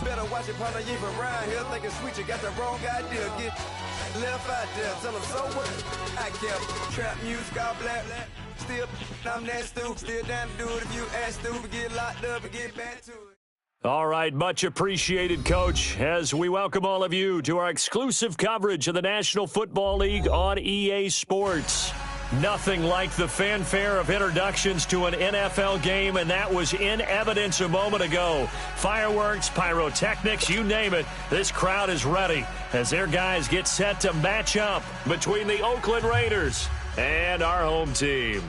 Better watch it, partner, you from around here thinking sweet, you got the wrong idea. Get left out there, tell them so what? I kept trap music, all black. Still, I'm that stupid, still down to do it if you ask stupid, get locked up and get back to it. All right, much appreciated, Coach, as we welcome all of you to our exclusive coverage of the National Football League on EA Sports. Nothing like the fanfare of introductions to an NFL game, and that was in evidence a moment ago. Fireworks, pyrotechnics, you name it, this crowd is ready as their guys get set to match up between the Oakland Raiders and our home team.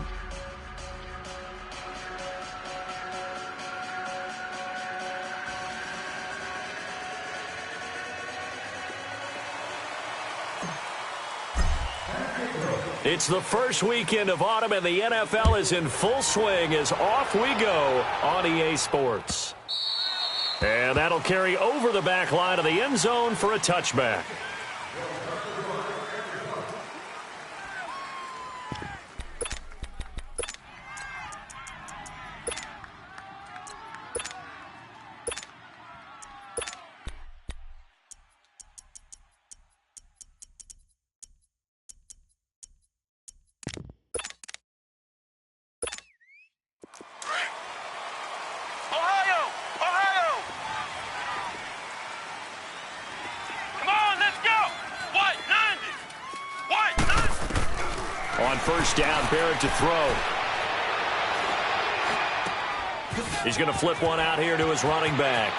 It's the first weekend of autumn, and the NFL is in full swing as off we go on EA Sports. And that'll carry over the back line of the end zone for a touchback. On first down, Barrett to throw. He's going to flip one out here to his running back.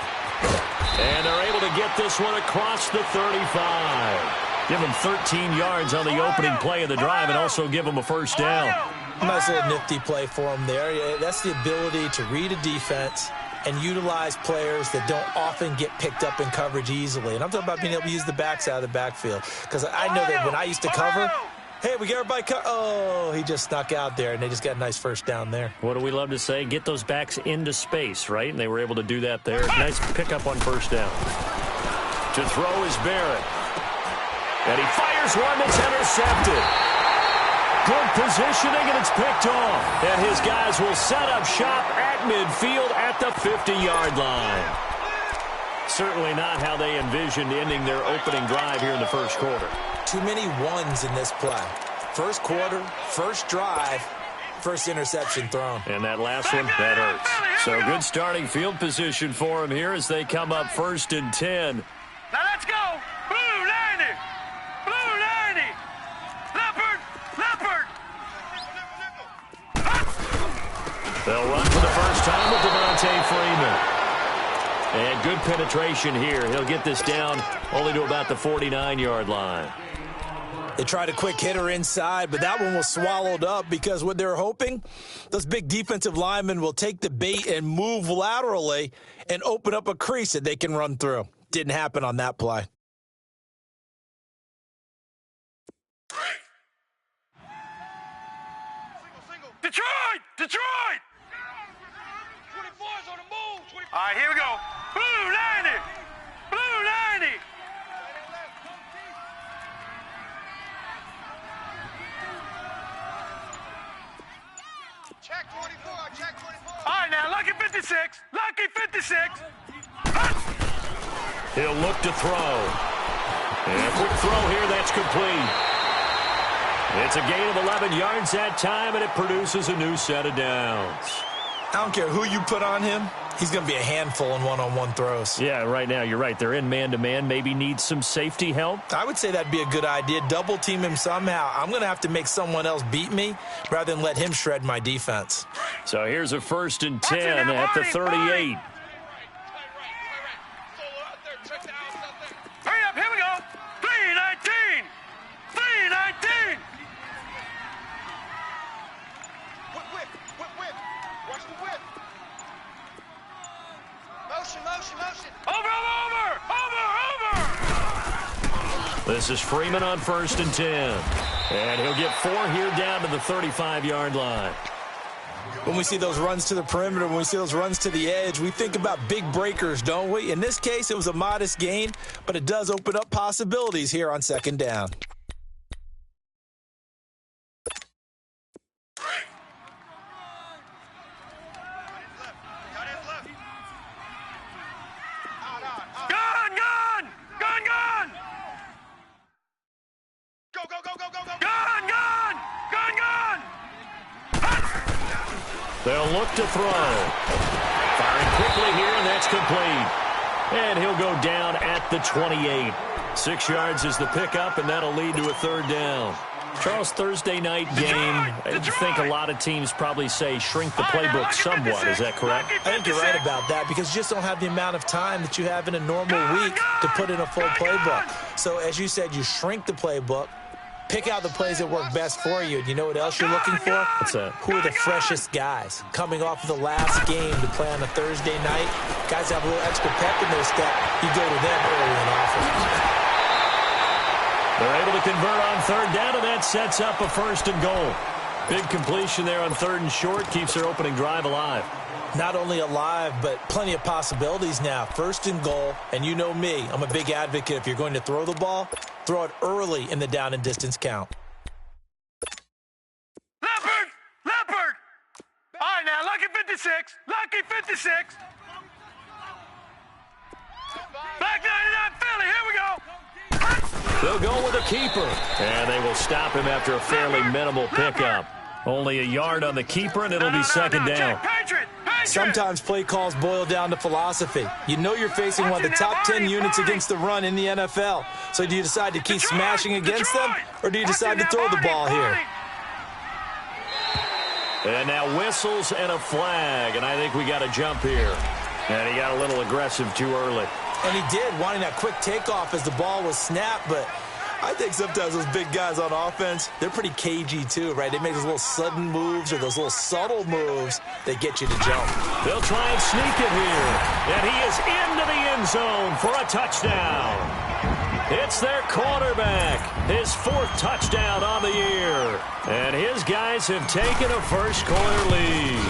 And they're able to get this one across the 35. Give him 13 yards on the opening play of the drive and also give him a first down. Nice little nifty play for him there. That's the ability to read a defense and utilize players that don't often get picked up in coverage easily. And I'm talking about being able to use the backs out of the backfield. Because I know that when I used to cover, hey, we got everybody oh, he just snuck out there, and they just got a nice first down there. What do we love to say? Get those backs into space, right? And they were able to do that there. Nice pickup on first down. To throw is Barrett. And he fires one that's intercepted. Good positioning, and it's picked off. And his guys will set up shop at midfield at the 50-yard line. Certainly not how they envisioned ending their opening drive here in the first quarter. Too many ones in this play. First quarter, first drive, first interception thrown. And that last one, that hurts. So good starting field position for him here as they come up 1st and 10. Now let's go. Blue 90. Blue 90. Leopard. Leopard. They'll run for the first time with Devontae Freeman. And good penetration here. He'll get this down only to about the 49-yard line. They tried a quick hitter inside, but that one was swallowed up because what they're hoping, those big defensive linemen will take the bait and move laterally and open up a crease that they can run through. Didn't happen on that play. Detroit! Detroit! 24's on the move. 24. All right, here we go. Blue 90. Blue 90. Check 24. Check 24. All right, now, lucky 56. Lucky 56. He'll look to throw. And a quick throw here, that's complete. It's a gain of 11 yards that time, and it produces a new set of downs. I don't care who you put on him. He's going to be a handful in one-on-one throws. Yeah, right now, you're right. They're in man-to-man. Maybe need some safety help. I would say that'd be a good idea. Double team him somehow. I'm going to have to make someone else beat me rather than let him shred my defense. So here's a 1st and 10 at the 38. Hurry up, here we go. 319. 319. Whip. Watch the whip. Motion. Over. This is Freeman on 1st and 10. And he'll get 4 here down to the 35-yard line. When we see those runs to the perimeter, when we see those runs to the edge, we think about big breakers, don't we? In this case, it was a modest gain, but it does open up possibilities here on 2nd down. They'll look to throw. Firing quickly here, and that's complete. And he'll go down at the 28. 6 yards is the pickup, and that'll lead to a third down. Charles, Thursday night game, I think a lot of teams probably say shrink the playbook somewhat. Is that correct? I think you're right about that because you just don't have the amount of time that you have in a normal week to put in a full playbook. So, as you said, you shrink the playbook, pick out the plays that work best for you. And you know what else you're looking for? What's that? Who are the freshest guys coming off of the last game to play on a Thursday night? Guys have a little extra pep in their step. You go to them early and often. They're able to convert on third down, and that sets up a first and goal. Big completion there on third and short keeps their opening drive alive. Not only alive, but plenty of possibilities now. First and goal, and you know me. I'm a big advocate. If you're going to throw the ball, throw it early in the down and distance count. Leopard! Leopard! All right, now, lucky 56. Lucky 56. Back 99 Philly. Here we go. They'll go with a keeper, and they will stop him after a fairly minimal pickup. Only a yard on the keeper, and it'll be second down. Sometimes play calls boil down to philosophy. You know you're facing one of the top 10 units against the run in the NFL. So do you decide to keep smashing against them, or do you decide to throw the ball here? And now whistles and a flag, and I think we got a jump here. And he got a little aggressive too early. And he did, wanting that quick takeoff as the ball was snapped, but I think sometimes those big guys on offense, they're pretty cagey too, right? They make those little sudden moves or those little subtle moves that get you to jump. They'll try and sneak it here. And he is into the end zone for a touchdown. It's their quarterback, his 4th touchdown on the year. And his guys have taken a first-quarter lead.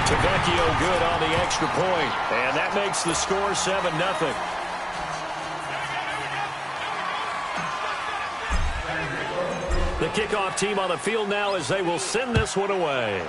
Tavecchio good on the extra point, and that makes the score 7-0. The kickoff team on the field now as they will send this one away.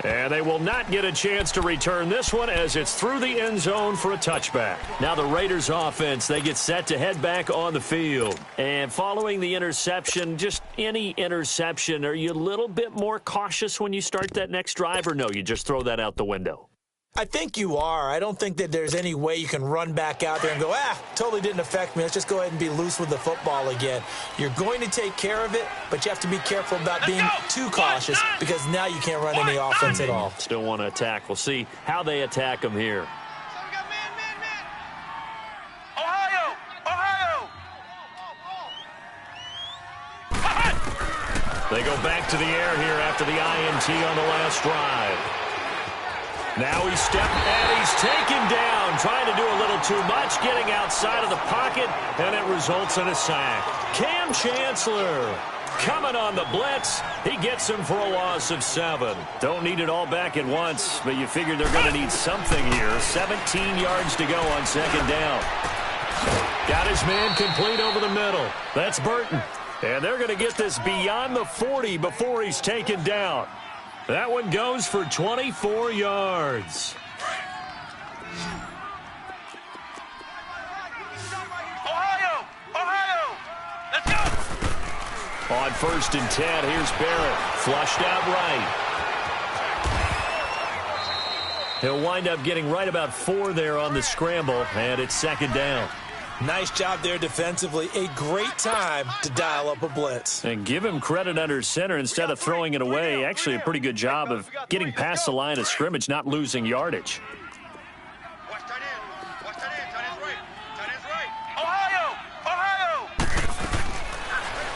And they will not get a chance to return this one as it's through the end zone for a touchback. Now the Raiders offense, they get set to head back on the field. And following the interception, just any interception, are you a little bit more cautious when you start that next drive, or no, you just throw that out the window? I think you are. I don't think that there's any way you can run back out there and go, totally didn't affect me. Let's just go ahead and be loose with the football again. You're going to take care of it, but you have to be careful about being too cautious because now you can't run any offense at all. Still want to attack. We'll see how they attack them here. Ohio! Ohio! They go back to the air here after the INT on the last drive. Now he's stepped and he's taken down, trying to do a little too much, getting outside of the pocket, and it results in a sack. Cam Chancellor coming on the blitz. He gets him for a loss of 7. Don't need it all back at once, but you figure they're going to need something here. 17 yards to go on second down. Got his man complete over the middle. That's Burton. And they're going to get this beyond the 40 before he's taken down. That one goes for 24 yards. Ohio! Ohio! Let's go! On 1st and 10, here's Barrett. Flushed out right. He'll wind up getting right about 4 there on the scramble, and it's second down. Nice job there defensively. A great time to dial up a blitz. And give him credit under center instead of throwing it away. Actually, a pretty good job of getting past the line of scrimmage, not losing yardage. Watch tight end. Watch tight end. Tight end's right. Tight end's right. Ohio! Ohio!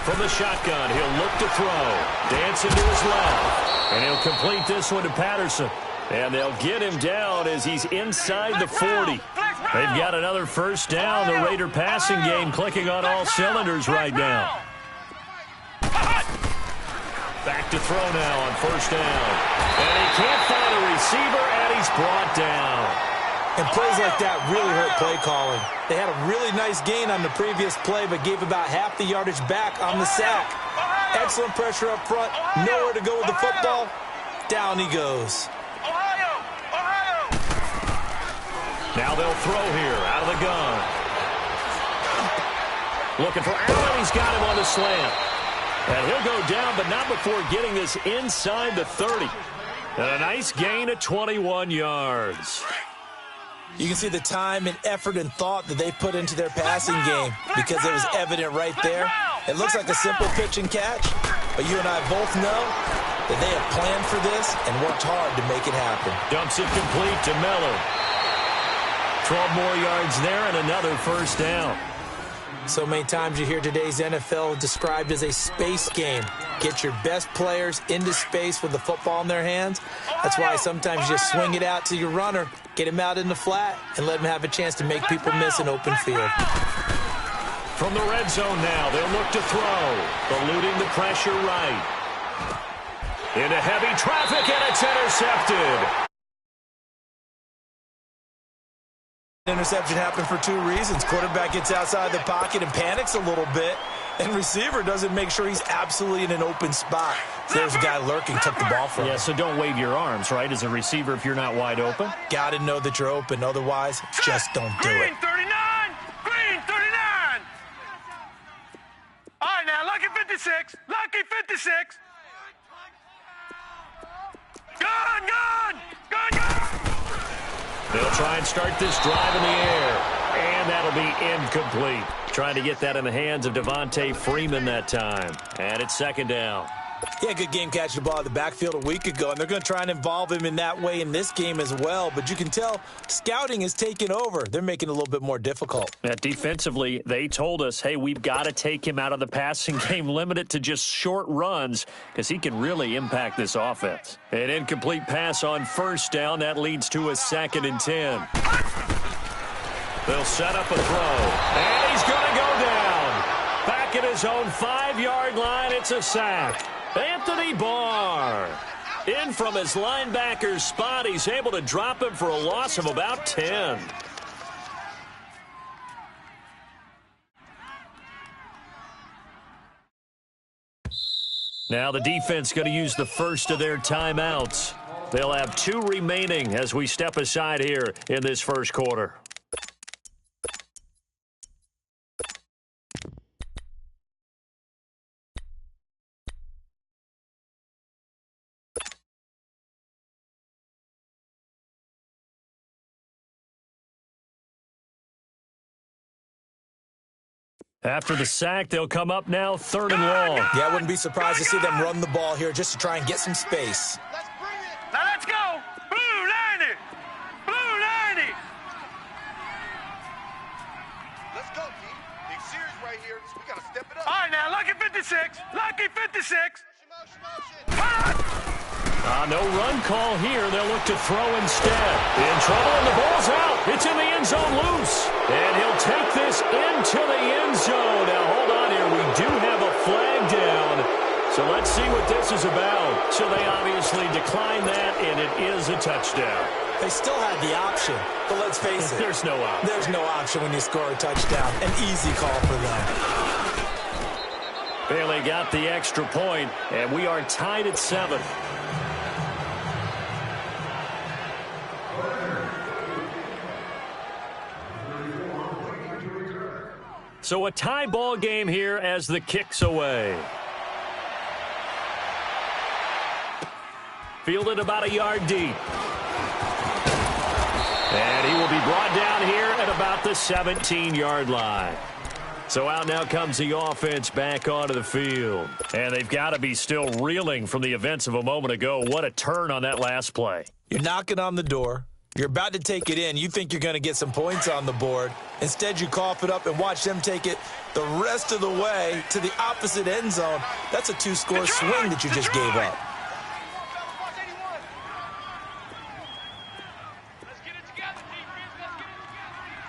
From the shotgun, he'll look to throw. Dancing to his left. And he'll complete this one to Patterson. And they'll get him down as he's inside the 40. They've got another first down. The Raider passing game clicking on all cylinders right now. Back to throw now on 1st down. And he can't find a receiver, and he's brought down. And plays like that really hurt play calling. They had a really nice gain on the previous play, but gave about half the yardage back on the sack. Excellent pressure up front. Nowhere to go with the football. Down he goes. Now they'll throw here out of the gun. Looking for Allen. He's got him on the slant. And he'll go down, but not before getting this inside the 30. And a nice gain of 21 yards. You can see the time and effort and thought that they put into their passing game because it was evident right there. It looks like a simple pitch and catch, but you and I both know that they have planned for this and worked hard to make it happen. Dumps it complete to Miller. 12 more yards there and another first down. So many times you hear today's NFL described as a space game. Get your best players into space with the football in their hands. That's why sometimes you just swing it out to your runner, get him out in the flat, and let him have a chance to make people miss an open field. From the red zone now, they'll look to throw. Eluding the pressure right. Into heavy traffic, and it's intercepted. Interception happened for two reasons. Quarterback gets outside the pocket and panics a little bit, and receiver doesn't make sure he's absolutely in an open spot. So there's a guy lurking, took the ball from him. Yeah, so don't wave your arms, right, as a receiver if you're not wide open? Got to know that you're open. Otherwise, just don't do it. Green 39! Green 39! All right, now, lucky 56. Lucky 56. Gun, gun! Gun, gun! They'll try and start this drive in the air, and that'll be incomplete. Trying to get that in the hands of Devontae Freeman that time. And it's second down. Yeah, good game catching the ball in the backfield a week ago, and they're going to try and involve him in that way in this game as well. But you can tell scouting is taking over. They're making it a little bit more difficult. Defensively, they told us, hey, we've got to take him out of the passing game, limit it to just short runs, because he can really impact this offense. An incomplete pass on first down. That leads to a 2nd and 10. They'll set up a throw, and he's going to go down. Back at his own 5-yard line, it's a sack. Anthony Barr in from his linebacker's spot. He's able to drop him for a loss of about 10. Now the defense going to use the first of their timeouts. They'll have 2 remaining as we step aside here in this first quarter. After the sack, they'll come up now 3rd and long. Yeah, I wouldn't be surprised to see them run the ball here just to try and get some space. Now let's go! Blue 90! Blue 90! Let's go, team. Big series right here. We got to step it up. All right, now, lucky 56. Lucky 56. No run call here. They'll look to throw instead. In trouble, and the ball's out. It's in the end zone loose. And he'll take this into the end zone. Now, hold on here. We do have a flag down. So let's see what this is about. So they obviously declined that, and it is a touchdown. They still had the option, but let's face it. There's no option. There's no option when you score a touchdown. An easy call for them. Bailey got the extra point, and we are tied at 7. So a tie ball game here as the kick's away. Fielded about a yard deep. And he will be brought down here at about the 17-yard line. So out now comes the offense back onto the field. And they've got to be still reeling from the events of a moment ago. What a turn on that last play. You're knocking on the door. You're about to take it in. You think you're going to get some points on the board. Instead, you cough it up and watch them take it the rest of the way to the opposite end zone. That's a 2-score swing that you just gave up.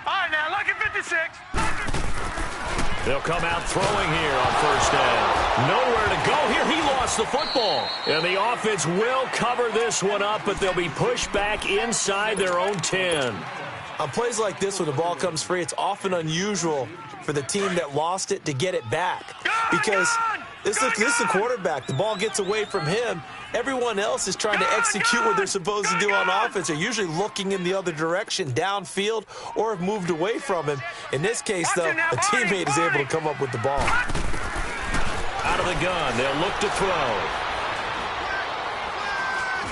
All right, now, lucky 56. They'll come out throwing here on first down. Nowhere to go here. He lost the football. And the offense will cover this one up, but they'll be pushed back inside their own 10. On plays like this, when the ball comes free, it's often unusual for the team that lost it to get it back. Because this is the quarterback. The ball gets away from him. Everyone else is trying to execute what they're supposed to do on offense. They're usually looking in the other direction, downfield, or have moved away from him. In this case, though, a teammate is able to come up with the ball. Out of the gun, they'll look to throw.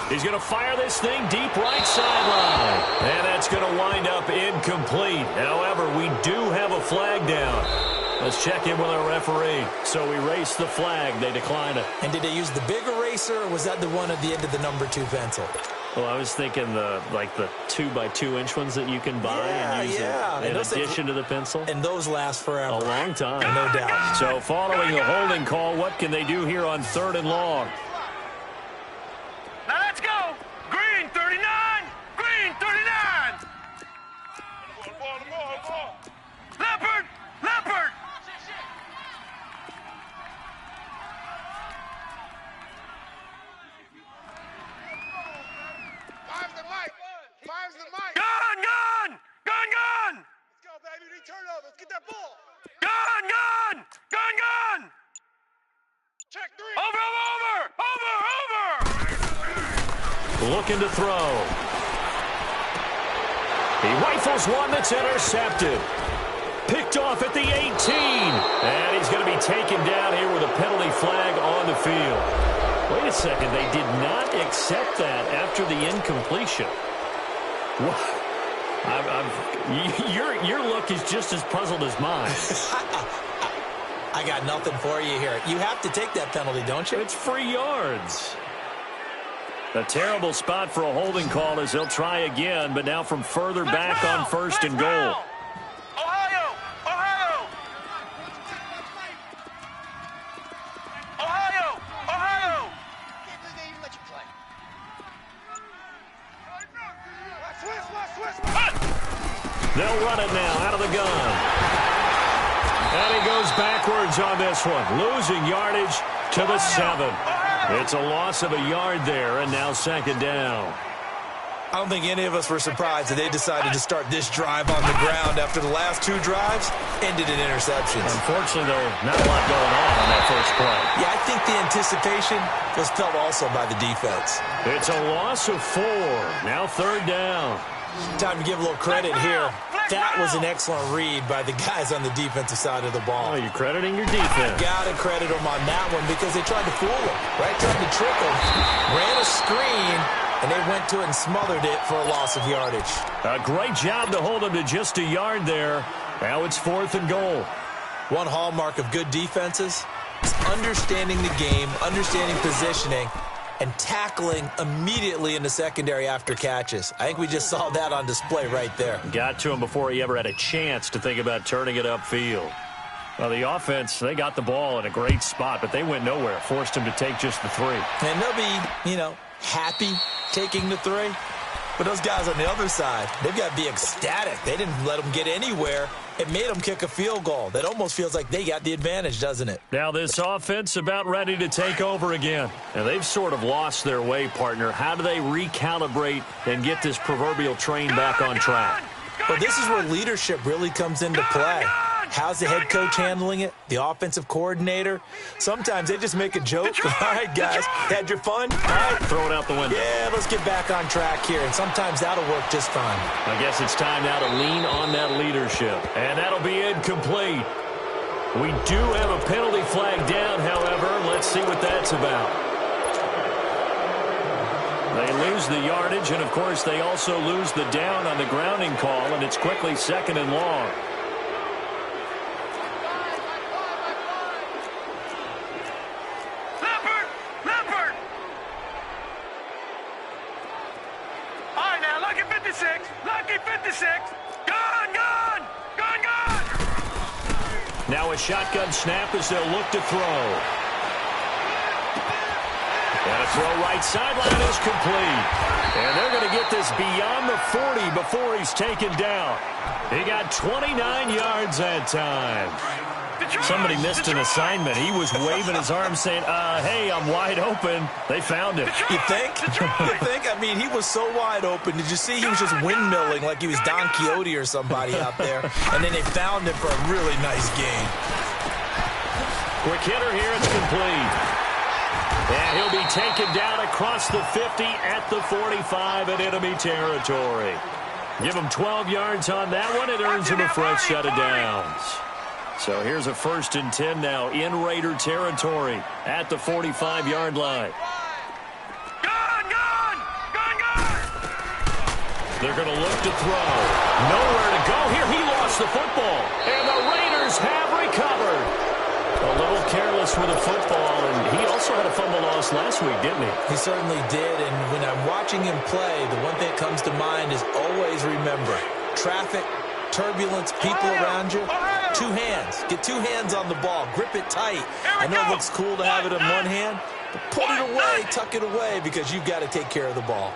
He's going to fire this thing deep right sideline. And that's going to wind up incomplete. However, we do have a flag down. Let's check in with our referee. So we race the flag. They decline it. And did they use the big eraser, or was that the one at the end of the number 2 pencil? Well, I was thinking the 2x2-inch ones that you can buy and use in addition to the pencil. And those last forever. A long time. No doubt. So following the holding call, what can they do here on 3rd and long? Now let's go. Green 39. Green 39. Leopard. Leopard. Five's the mic. Gun, gun. Gun, gun. Let's go, baby. We turn over. Let's get that ball. Gun, gun. Gun, gun. Check 3. Over, over, over, over. Looking to throw. He rifles one that's intercepted. Picked off at the 18. And he's going to be taken down here with a penalty flag on the field. Wait a second. They did not accept that after the incompletion. Your look is just as puzzled as mine. I got nothing for you here. You have to take that penalty, don't you? It's free yards. A terrible spot for a holding call as they'll try again, but now from further back on 1st and goal. Ohio! Ohio! Ohio! Ohio! Can't believe they even let you play. They'll run it now out of the gun. And he goes backwards on this one, losing yardage to the 7. It's a loss of a yard there, and now 2nd down. I don't think any of us were surprised that they decided to start this drive on the ground after the last 2 drives ended in interceptions. Unfortunately, though, not a lot going on that first play. Yeah, I think the anticipation was felt also by the defense. It's a loss of 4. Now 3rd down. Time to give a little credit here. That was an excellent read by the guys on the defensive side of the ball. Oh, you're crediting your defense. Got to credit them on that one because they tried to fool him, right? Tried to trick him. Ran a screen, and they went to it and smothered it for a loss of yardage. A great job to hold him to just a yard there. Now it's 4th and goal. One hallmark of good defenses is understanding the game, understanding positioning, and tackling immediately in the secondary after catches. I think we just saw that on display right there. Got to him before he ever had a chance to think about turning it upfield. Well, the offense, they got the ball in a great spot, but they went nowhere. Forced him to take just the 3. And they'll be, happy taking the 3. But those guys on the other side, they've got to be ecstatic. They didn't let them get anywhere. It made them kick a field goal. That almost feels like they got the advantage, doesn't it? Now this offense about ready to take over again. And they've sort of lost their way, partner. How do they recalibrate and get this proverbial train back on track? Well, this is where leadership really comes into play. How's the head coach handling it? The offensive coordinator? Sometimes they just make a joke. All right, guys, had your fun? All right. Throw it out the window. Yeah, let's get back on track here. And sometimes that'll work just fine. I guess it's time now to lean on that leadership. And that'll be incomplete. We do have a penalty flag down, however. Let's see what that's about. They lose the yardage, and, of course, they also lose the down on the grounding call, and it's quickly 2nd and long. Now a shotgun snap as they'll look to throw. And a throw right sideline is complete. And they're going to get this beyond the 40 before he's taken down. He got 29 yards that time. Somebody missed an assignment. He was waving his arms saying, hey, I'm wide open. They found him. You think? You think? I mean, he was so wide open. Did you see he was just windmilling like he was Don Quixote or somebody out there? And then they found him for a really nice gain. Quick hitter here. It's complete. And he'll be taken down across the 50 at the 45 in enemy territory. Give him 12 yards on that one. It earns him a fresh set of downs. So here's a 1st and 10 now in Raider territory at the 45-yard line. They're going to look to throw. Nowhere to go here. He lost the football. And the Raiders have recovered. A little careless with the football, and he also had a fumble loss last week, didn't he? He certainly did, and when I'm watching him play, the one thing that comes to mind is always remember, traffic, turbulence, people around you, 2 hands. Get 2 hands on the ball. Grip it tight. I know it looks cool to have it in one hand, but put it away, tuck it away, because you've got to take care of the ball.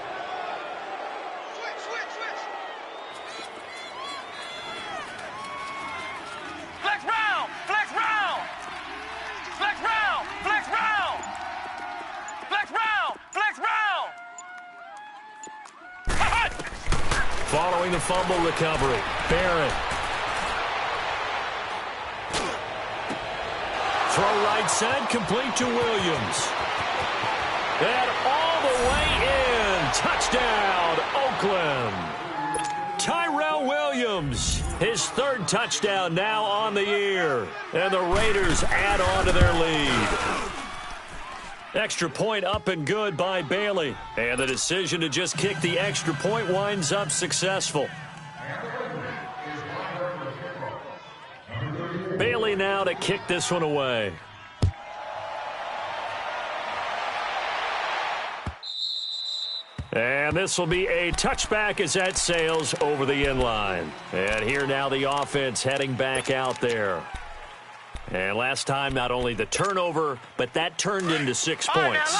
Following the fumble recovery, Barrett. Throw right side, complete to Williams. And all the way in. Touchdown, Oakland. Tyrell Williams, his 3rd touchdown now on the year. And the Raiders add on to their lead. Extra point up and good by Bailey. And the decision to just kick the extra point winds up successful. Bailey now to kick this one away. And this will be a touchback as that sails over the end line. And here now the offense heading back out there. And last time, not only the turnover, but that turned into 6 points.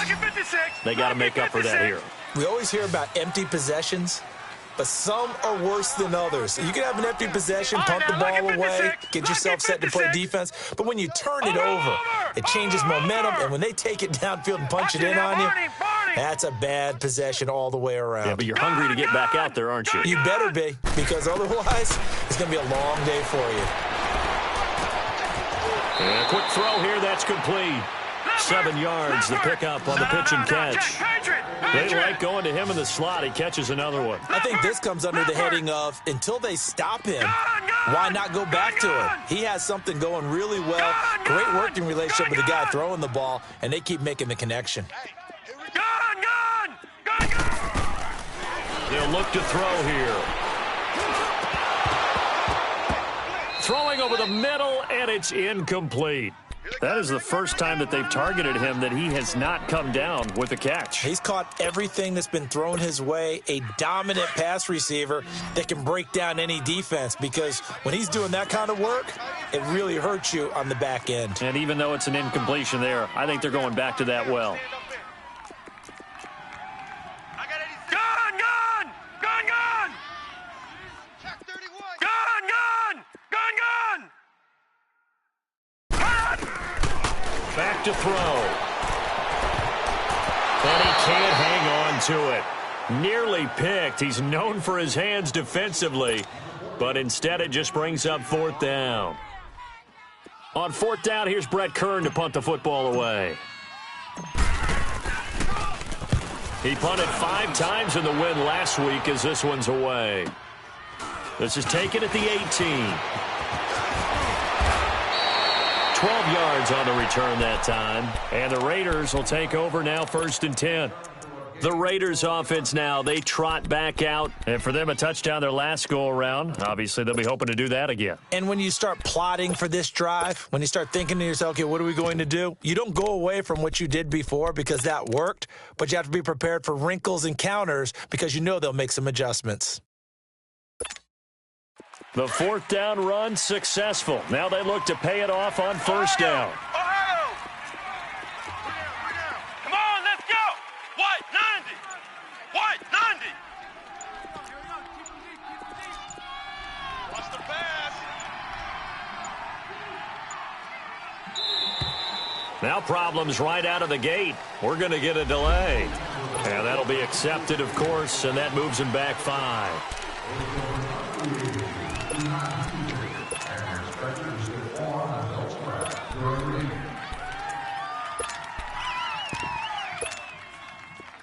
They got to make up for that here. We always hear about empty possessions, but some are worse than others. You can have an empty possession, punt the ball away, get yourself set to play defense, but when you turn it over, it changes momentum, and when they take it downfield and punch it in on you, that's a bad possession all the way around. Yeah, but you're hungry to get back out there, aren't you? You better be, because otherwise, it's going to be a long day for you. And a quick throw here, that's complete. 7 yards, the pickup on the pitch and catch. They like going to him in the slot. He catches another one. I think this comes under the heading of, until they stop him, why not go back to him? He has something going really well, great working relationship with the guy throwing the ball, and they keep making the connection. They'll look to throw here. Throwing over the middle, and it's incomplete. That is the first time that they've targeted him that he has not come down with a catch. He's caught everything that's been thrown his way, a dominant pass receiver that can break down any defense, because when he's doing that kind of work, it really hurts you on the back end. And even though it's an incompletion there, I think they're going back to that well. Back to throw. And he can't hang on to it. Nearly picked. He's known for his hands defensively, but instead it just brings up 4th down. On 4th down, here's Brett Kern to punt the football away. He punted 5 times in the win last week as this one's away. This is taken at the 18. 12 yards on the return that time. And the Raiders will take over now 1st and 10. The Raiders offense now, they trot back out. And for them, a touchdown their last go-around. Obviously, they'll be hoping to do that again. And when you start plotting for this drive, when you start thinking to yourself, okay, what are we going to do? You don't go away from what you did before because that worked, but you have to be prepared for wrinkles and counters because you know they'll make some adjustments. The 4th down run successful. Now they look to pay it off on 1st down. Come on, let's go. White 90. White 90. Watch the pass. Now problems right out of the gate. We're going to get a delay. And that'll be accepted, of course, and that moves him back 5.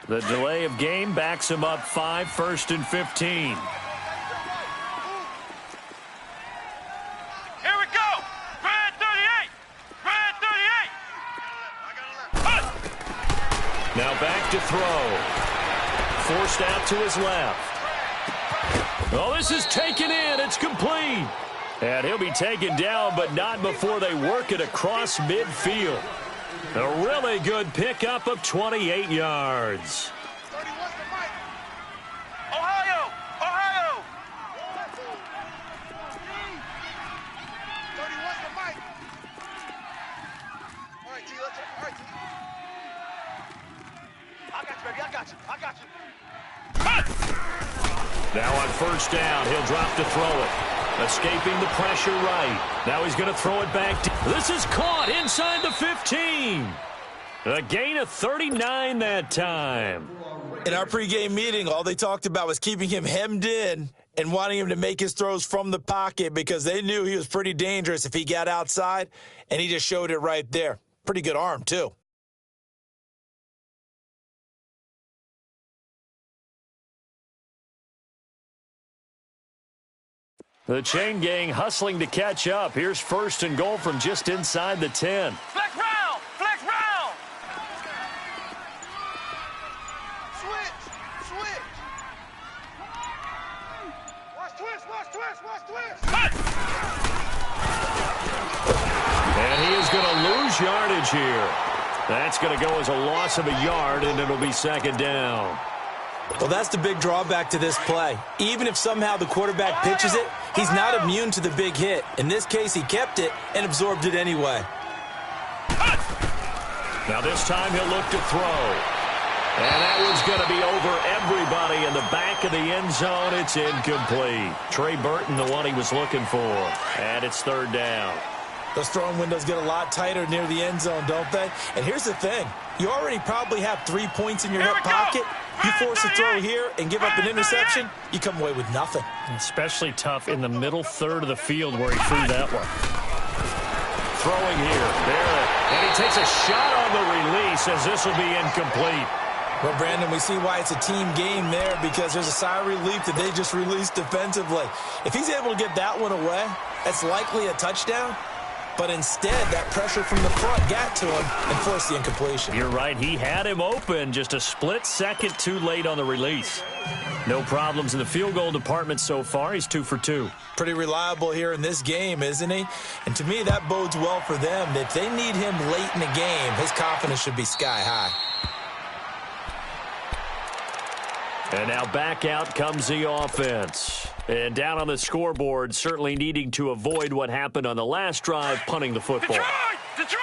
The delay of game backs him up 5, 1st and 15. Here we go. Ground to throw. Forced out to his left. Oh, this is taken in. It's complete. And he'll be taken down, but not before they work it across midfield. A really good pickup of 28 yards. 31's the mic. Ohio! Ohio! 31's the mic. All right, T, let's go. All right, T. I got you, baby. I got you. I got you. Now on first down, he'll drop to throw it. Escaping the pressure right. Now he's going to throw it back. This is caught inside the 15. A gain of 39 that time. In our pregame meeting, all they talked about was keeping him hemmed in and wanting him to make his throws from the pocket because they knew he was pretty dangerous if he got outside, and he just showed it right there. Pretty good arm, too. The chain gang hustling to catch up. Here's first and goal from just inside the 10. Flex round! Flex round! Switch. Switch. Watch twist. Watch twist. Watch twist. And he is going to lose yardage here. That's going to go as a loss of a yard, and it'll be second down. Well, that's the big drawback to this play. Even if somehow the quarterback pitches it, he's not immune to the big hit. In this case, he kept it and absorbed it anyway. Now this time he'll look to throw. And that one's going to be over everybody in the back of the end zone. It's incomplete. Trey Burton, the one he was looking for. And it's third down. Those throwing windows get a lot tighter near the end zone, don't they? And here's the thing. You already probably have 3 points in your hip pocket. You force a throw here and give up an interception, you come away with nothing. Especially tough in the middle third of the field where he threw that one. Throwing here. There. And he takes a shot on the release as this will be incomplete. Well, Brandon, we see why it's a team game there because there's a sigh of relief that they just released defensively. If he's able to get that one away, that's likely a touchdown. But instead, that pressure from the front got to him and forced the incompletion. You're right. He had him open, just a split second too late on the release. No problems in the field goal department so far. He's 2 for 2. Pretty reliable here in this game, isn't he? And to me, that bodes well for them. If they need him late in the game, his confidence should be sky high. And now back out comes the offense. And down on the scoreboard, certainly needing to avoid what happened on the last drive, punting the football. Detroit! Detroit!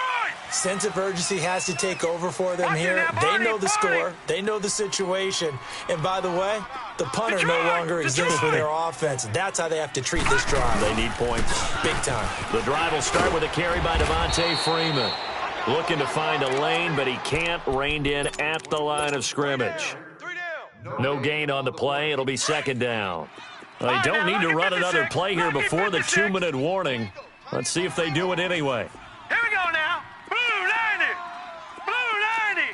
Sense of urgency has to take over for them here. They know the score. They know the situation. And by the way, the punter no longer exists for their offense. That's how they have to treat this drive. They need points. Big time. The drive will start with a carry by Devontae Freeman. Looking to find a lane, but he can't. Reined in at the line of scrimmage. No gain on the play. It'll be second down. They don't need to run another play here before the 2-minute warning. Let's see if they do it anyway. Here we go now. Blue 90. Blue 90.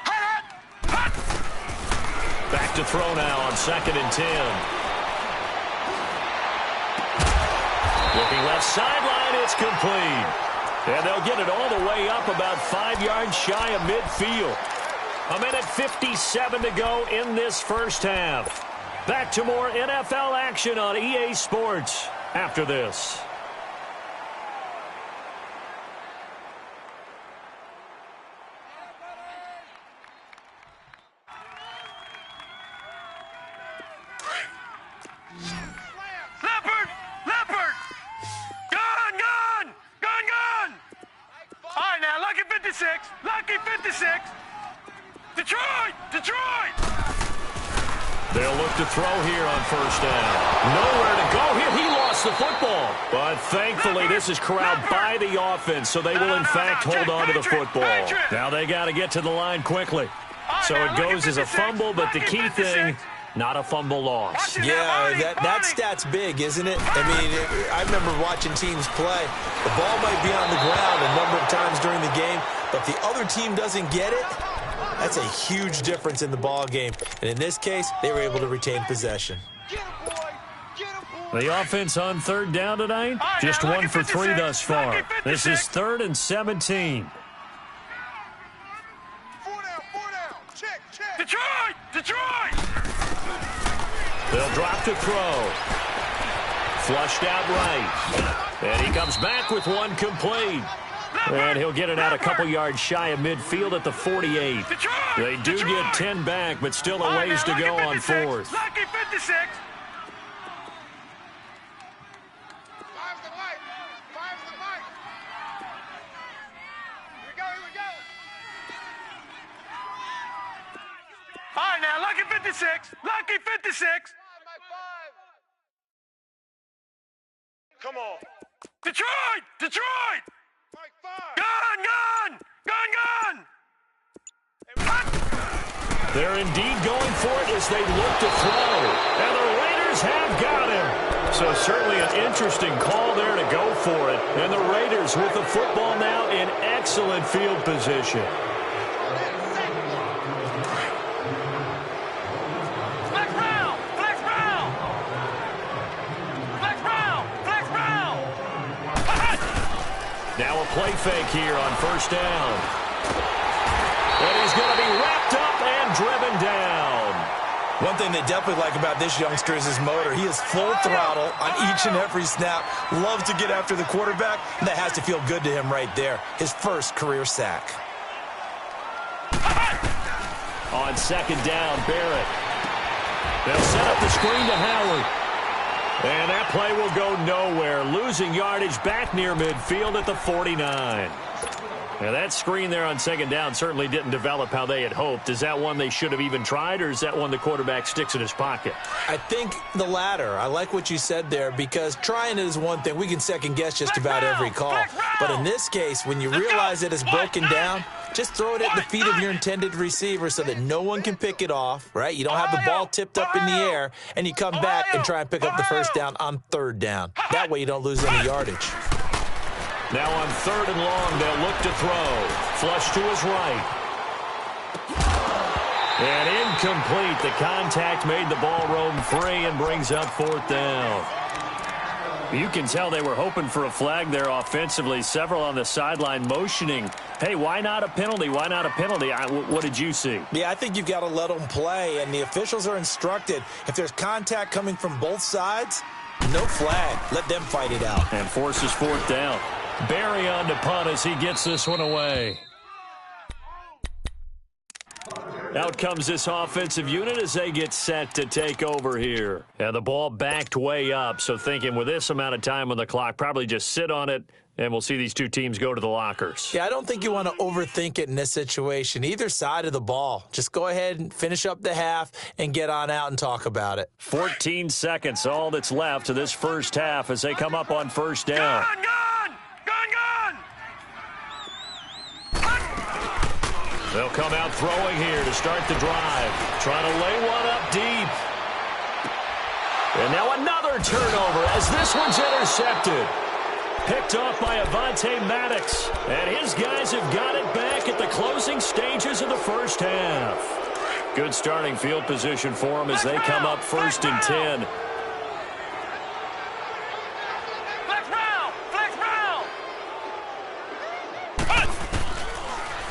Hut, hut, hut. Back to throw now on 2nd and 10. Looking left sideline, it's complete. And they'll get it all the way up about 5 yards shy of midfield. 1:57 to go in this first half. Back to more NFL action on EA Sports after this. Leopard! Leopard! Gun! Gun! Gun! Gun! All right, now, lucky 56. Lucky 56. Detroit! Detroit! They'll look to throw here on first down. Nowhere to go here. He lost the football. But thankfully, this is corralled by the offense, so they will, in fact, hold on to the football. Now they got to get to the line quickly. So it goes as a fumble, but the key thing, not a fumble loss. Yeah, that stat's big, isn't it? I mean, I remember watching teams play. The ball might be on the ground a number of times during the game, but if the other team doesn't get it, that's a huge difference in the ball game. And in this case, they were able to retain possession. Get him, boy. Get him, boy. The offense on third down tonight, just 1 for 3 thus far. This is 3rd and 17. 4 down, 4 Detroit! Detroit! They'll drop to throw. Flushed out right. And he comes back with one complete. And he'll get it out a couple yards shy of midfield at the 48. They do get 10 back, but still a ways to go on fourth. Lucky 56. Five's the light. Five's the light. Here we go, here we go. All right, now, lucky 56. Lucky 56. My five. Come on. Detroit! Detroit! Mike, five. Gun! Gun! Gun! Gun! They're indeed going for it as they look to throw. And the Raiders have got him. So certainly an interesting call there to go for it. And the Raiders with the football now in excellent field position. Flex Brown! Flex Brown! Flex Brown! Flex Brown! Now a play fake here on first down. And he's going to be wrapped up and driven down. One thing they definitely like about this youngster is his motor. He is full throttle on each and every snap. Loves to get after the quarterback. And that has to feel good to him right there. His first career sack. On second down, Barrett. They'll set up the screen to Howard. And that play will go nowhere. Losing yardage back near midfield at the 49. Now that screen there on second down certainly didn't develop how they had hoped. Is that one they should have even tried, or is that one the quarterback sticks in his pocket? I think the latter. I like what you said there, because trying it is one thing. We can second guess just about every call. But in this case, when you realize it is broken down, just throw it at the feet of your intended receiver so that no one can pick it off, right? You don't have the ball tipped up in the air, and you come back and try and pick up the first down on third down. That way you don't lose any yardage. Now on third and long, they'll look to throw. Flush to his right. And incomplete. The contact made the ball roam free and brings up fourth down. You can tell they were hoping for a flag there offensively. Several on the sideline motioning. Hey, why not a penalty? Why not a penalty? What did you see? Yeah, I think you've got to let them play, and the officials are instructed. If there's contact coming from both sides, no flag. Let them fight it out. And forces fourth down. Barry on to punt as he gets this one away. Out comes this offensive unit as they get set to take over here. And the ball backed way up, so thinking with this amount of time on the clock, probably just sit on it, and we'll see these two teams go to the lockers. Yeah, I don't think you want to overthink it in this situation. Either side of the ball. Just go ahead and finish up the half and get on out and talk about it. 14 seconds, all that's left of this first half as they come up on first down. Gun! Gun! Gun! Gun! They'll come out throwing here to start the drive. Trying to lay one up deep. And now another turnover as this one's intercepted. Picked off by Avonte Maddox. And his guys have got it back at the closing stages of the first half. Good starting field position for them as they come up first and 10.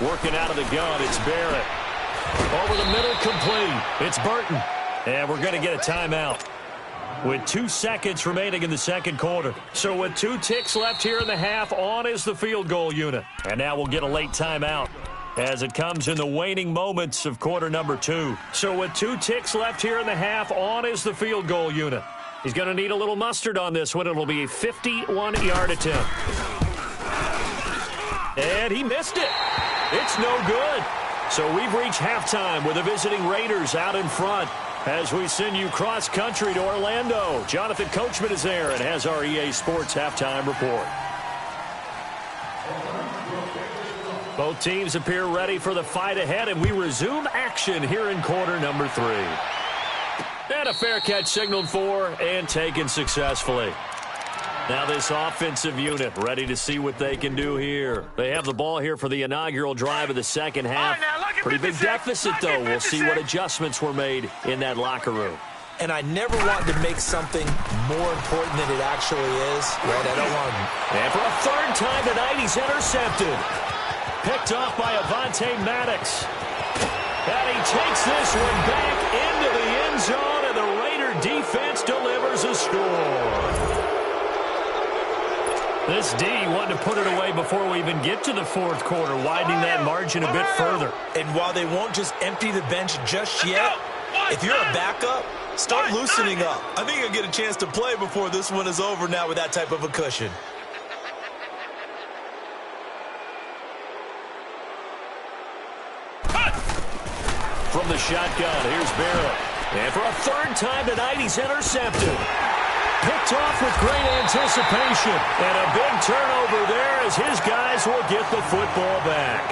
Working out of the gun, it's Barrett. Over the middle, complete. It's Burton. And we're going to get a timeout with 2 seconds remaining in the second quarter. So with 2 ticks left here in the half, on is the field goal unit. And now we'll get a late timeout as it comes in the waning moments of quarter number 2. So with 2 ticks left here in the half, on is the field goal unit. He's going to need a little mustard on this one. It'll be a 51-yard attempt. And he missed it. It's no good. So we've reached halftime with the visiting Raiders out in front as we send you cross-country to Orlando. Jonathan Coachman is there and has our EA Sports halftime report. Both teams appear ready for the fight ahead, and we resume action here in quarter number 3. And a fair catch signaled for and taken successfully. Now this offensive unit ready to see what they can do here. They have the ball here for the inaugural drive of the second half. Pretty big deficit, though. We'll see what adjustments were made in that locker room. And I never want to make something more important than it actually is. Right? I don't want to. And for a third time tonight, he's intercepted. Picked off by Avonte Maddox. And he takes this one back into the end zone, and the Raider defense delivers a score. This D wanted to put it away before we even get to the fourth quarter, widening that margin a bit further. And while they won't just empty the bench just yet, if you're a backup, start loosening up. I think you'll get a chance to play before this one is over now with that type of a cushion. From the shotgun, here's Barrett. And for a third time tonight, he's intercepted. Picked off with great anticipation. And a big turnover there as his guys will get the football back.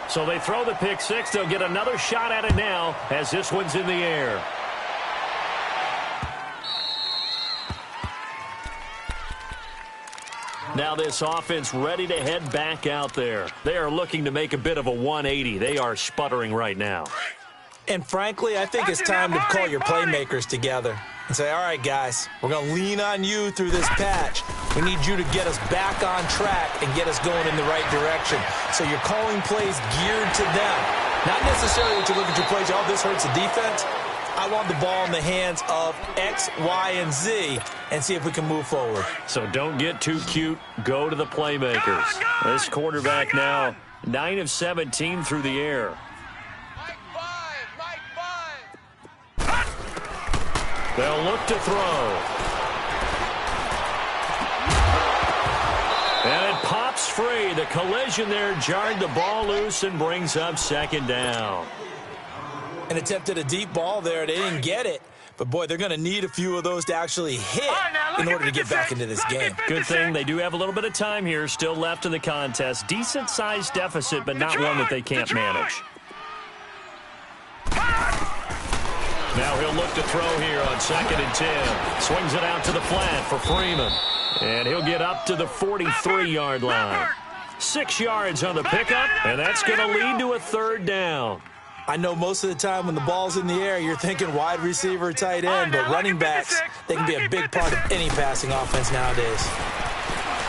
So they throw the pick six. They'll get another shot at it now as this one's in the air. Now this offense ready to head back out there. They are looking to make a bit of a 180. They are sputtering right now. And frankly, I think it's time to call your playmakers together and say, all right, guys, we're going to lean on you through this patch. We need you to get us back on track and get us going in the right direction. So you're calling plays geared to them. Not necessarily that you look at your plays, oh, this hurts the defense. I want the ball in the hands of X, Y, and Z and see if we can move forward. So don't get too cute. Go to the playmakers. This quarterback now 9 of 17 through the air. They'll look to throw. And it pops free. The collision there jarred the ball loose and brings up second down. And attempted a deep ball there. They didn't get it. But, boy, they're going to need a few of those to actually hit in order to get back into this game. Good thing they do have a little bit of time here still left in the contest. Decent-sized deficit, but not one that they can't manage. Now he'll look to throw here on 2nd and 10. Swings it out to the flat for Freeman. And he'll get up to the 43-yard line. 6 yards on the pickup, and that's going to lead to a third down. I know most of the time when the ball's in the air, you're thinking wide receiver, tight end, but running backs, they can be a big part of any passing offense nowadays.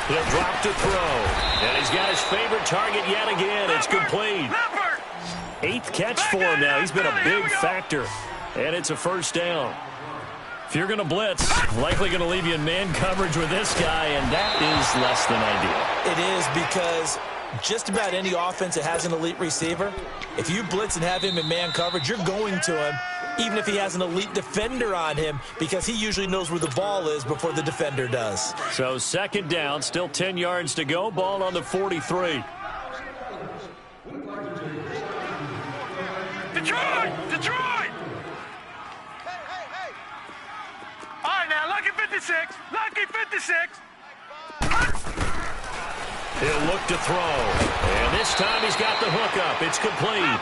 He'll drop to throw, and he's got his favorite target yet again. It's complete. 8th catch for him now. He's been a big factor, and it's a first down. If you're going to blitz, likely going to leave you in man coverage with this guy, and that is less than ideal. It is because just about any offense that has an elite receiver, if you blitz and have him in man coverage, you're going to him, even if he has an elite defender on him, because he usually knows where the ball is before the defender does. So 2nd down, still 10 yards to go, ball on the 43. Detroit! Detroit! All right, now, lucky 56. Lucky 56. He'll look to throw. And this time he's got the hook up. It's complete.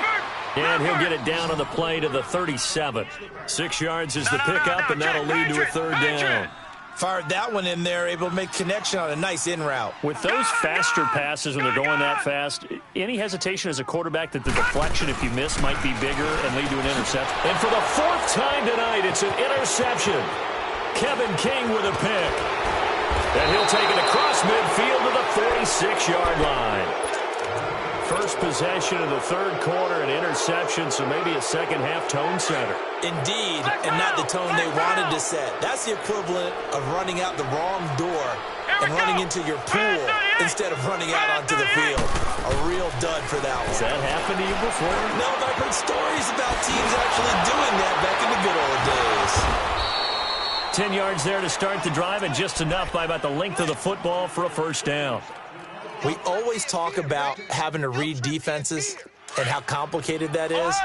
And he'll get it down on the play to the 37. 6 yards is the pickup, and that'll lead to a third down. Fired that one in there, able to make connection on a nice in route. With those faster passes when they're going that fast, any hesitation as a quarterback that the deflection, if you miss, might be bigger and lead to an interception. And for the 4th time tonight, it's an interception. Kevin King with a pick. And he'll take it across midfield to the 46-yard line. First possession of the 3rd quarter, an interception, so maybe a second-half tone setter. Indeed, and not the tone they wanted to set. That's the equivalent of running out the wrong door and running into your pool instead of running out onto the field. A real dud for that one. Has that happened to you before? No, but I've heard stories about teams actually doing that back in the good old days. 10 yards there to start the drive, and just enough by about the length of the football for a first down. We always talk about having to read defenses and how complicated that is.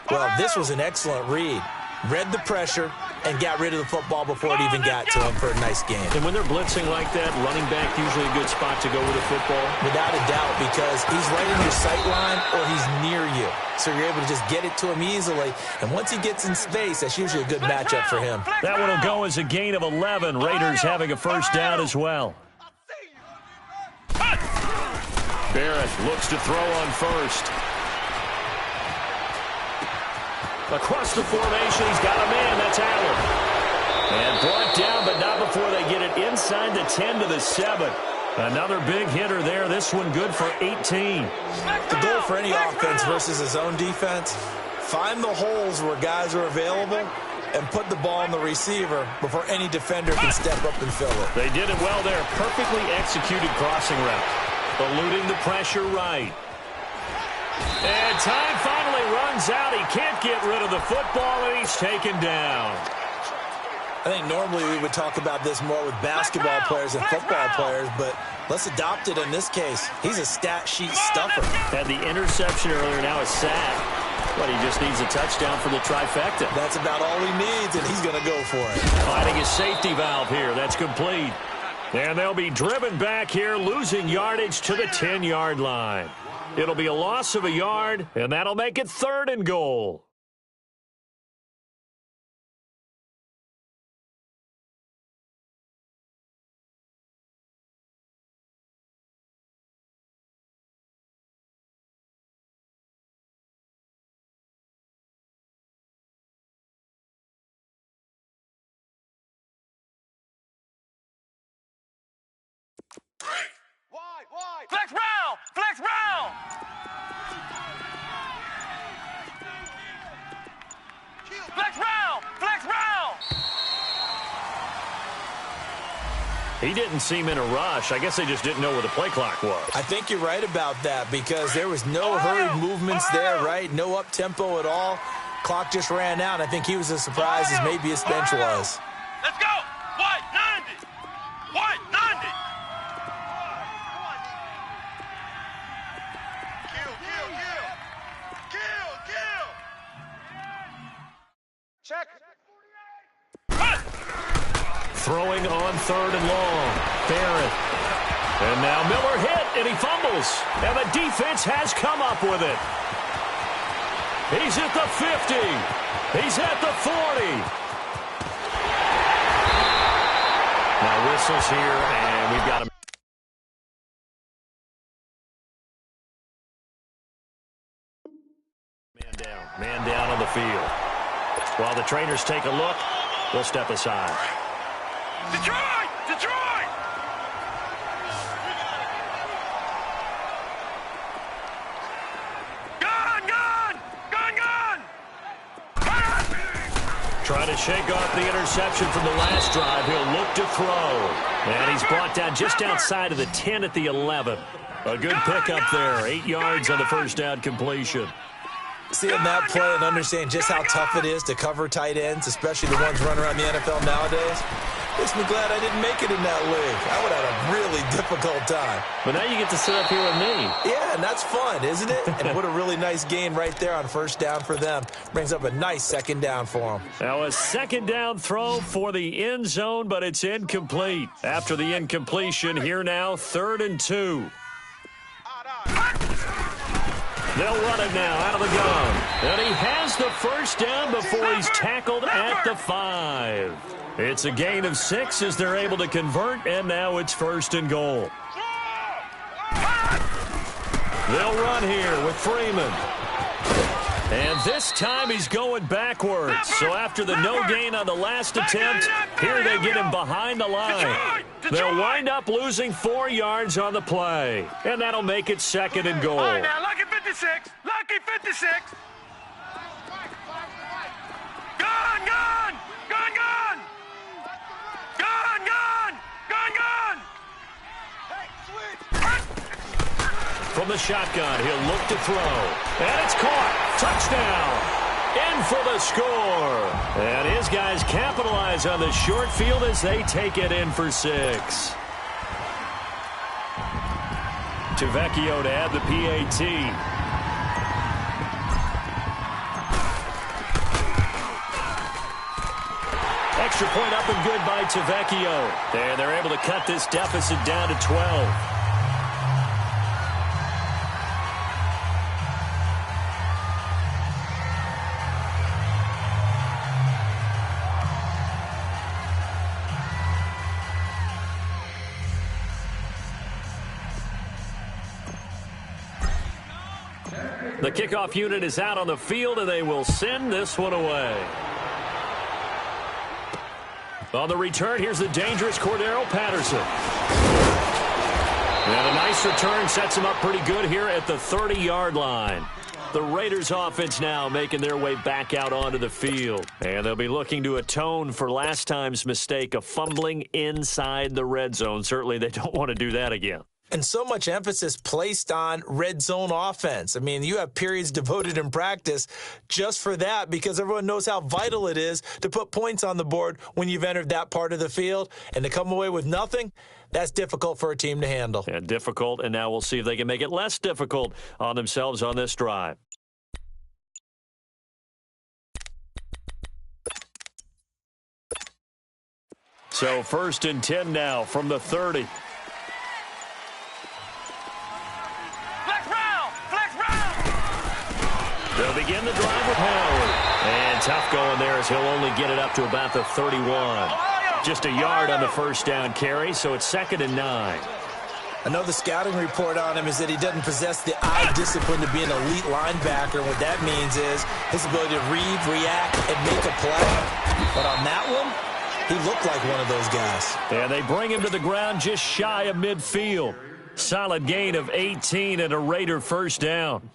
Well, this was an excellent read. Read the pressure and got rid of the football before it even got to him for a nice game. And when they're blitzing like that, running back usually a good spot to go with the football? Without a doubt, because he's right in your sight line or he's near you. So you're able to just get it to him easily. And once he gets in space, that's usually a good matchup for him. That one will go as a gain of 11. Raiders having a first down as well. Barrett looks to throw on first. Across the formation, he's got a man. That's Allen. And brought down, but not before they get it inside the 10 to the 7. Another big hitter there. This one good for 18. The goal for any offense versus his own defense, find the holes where guys are available and put the ball on the receiver before any defender can step up and fill it. They did it well there. Perfectly executed crossing route. Eluding the pressure right. And time finally runs out. He can't get rid of the football, and he's taken down. I think normally we would talk about this more with basketball players and football players, but let's adopt it in this case. He's a stat sheet stuffer. Had the interception earlier, now a sack. But he just needs a touchdown for the trifecta. That's about all he needs, and he's going to go for it. Finding his safety valve here. That's complete. And they'll be driven back here, losing yardage to the 10-yard line. It'll be a loss of a yard, and that'll make it 3rd and goal. Wide. Flex round. Flex round. He didn't seem in a rush. I guess they just didn't know where the play clock was. I think you're right about that because there was no hurried movements there, right? No up-tempo at all. Clock just ran out. I think he was as surprised as maybe his bench was. Let's go. White 90. Check. Throwing on 3rd and long. Barrett. And now Miller hit, and he fumbles. And the defense has come up with it. He's at the 50. He's at the 40. Now whistles here, and we've got him. Man down on the field. While the trainers take a look, we'll step aside. Detroit! Trying to shake off the interception from the last drive. He'll look to throw. And he's brought down just outside of the 10 at the 11. A good pickup there. 8 yards on the first down completion. Seeing that play and understanding just how tough it is to cover tight ends, especially the ones running around the NFL nowadays, makes me glad I didn't make it in that league. I would have had a really difficult time. But now you get to sit up here with me. Yeah, and that's fun, isn't it? And what a really nice gain right there on first down for them. Brings up a nice 2nd down for them. Now a 2nd down throw for the end zone, but it's incomplete. After the incompletion, here now 3rd and 2. They'll run it now out of the gun. And he has the first down before he's tackled at the 5. It's a gain of 6 as they're able to convert, and now it's 1st and goal. They'll run here with Freeman. And this time he's going backwards. So after the no gain on the last attempt, here they get him behind the line. They'll wind up losing 4 yards on the play. And that'll make it 2nd and goal. All right, now, lucky 56. Lucky 56. Gun! From the shotgun, he'll look to throw. And it's caught. Touchdown. In for the score. And his guys capitalize on the short field as they take it in for 6. Tavecchio to add the PAT. Extra point up and good by Tavecchio. And they're able to cut this deficit down to 12. The kickoff unit is out on the field, and they will send this one away. On the return, here's the dangerous Cordero Patterson. And a nice return sets them up pretty good here at the 30-yard line. The Raiders offense now making their way back out onto the field. And they'll be looking to atone for last time's mistake of fumbling inside the red zone. Certainly they don't want to do that again. And so much emphasis placed on red zone offense. I mean, you have periods devoted in practice just for that because everyone knows how vital it is to put points on the board when you've entered that part of the field. And to come away with nothing, that's difficult for a team to handle. Yeah, difficult, and now we'll see if they can make it less difficult on themselves on this drive. So 1st and 10 now from the 30. They'll begin the drive with Howard. And tough going there as he'll only get it up to about the 31. Just a yard on the first down carry, so it's 2nd and 9. I know the scouting report on him is that he doesn't possess the eye discipline to be an elite linebacker. And what that means is his ability to read, react, and make a play. But on that one, he looked like one of those guys. And they bring him to the ground just shy of midfield. Solid gain of 18 and a Raider first down.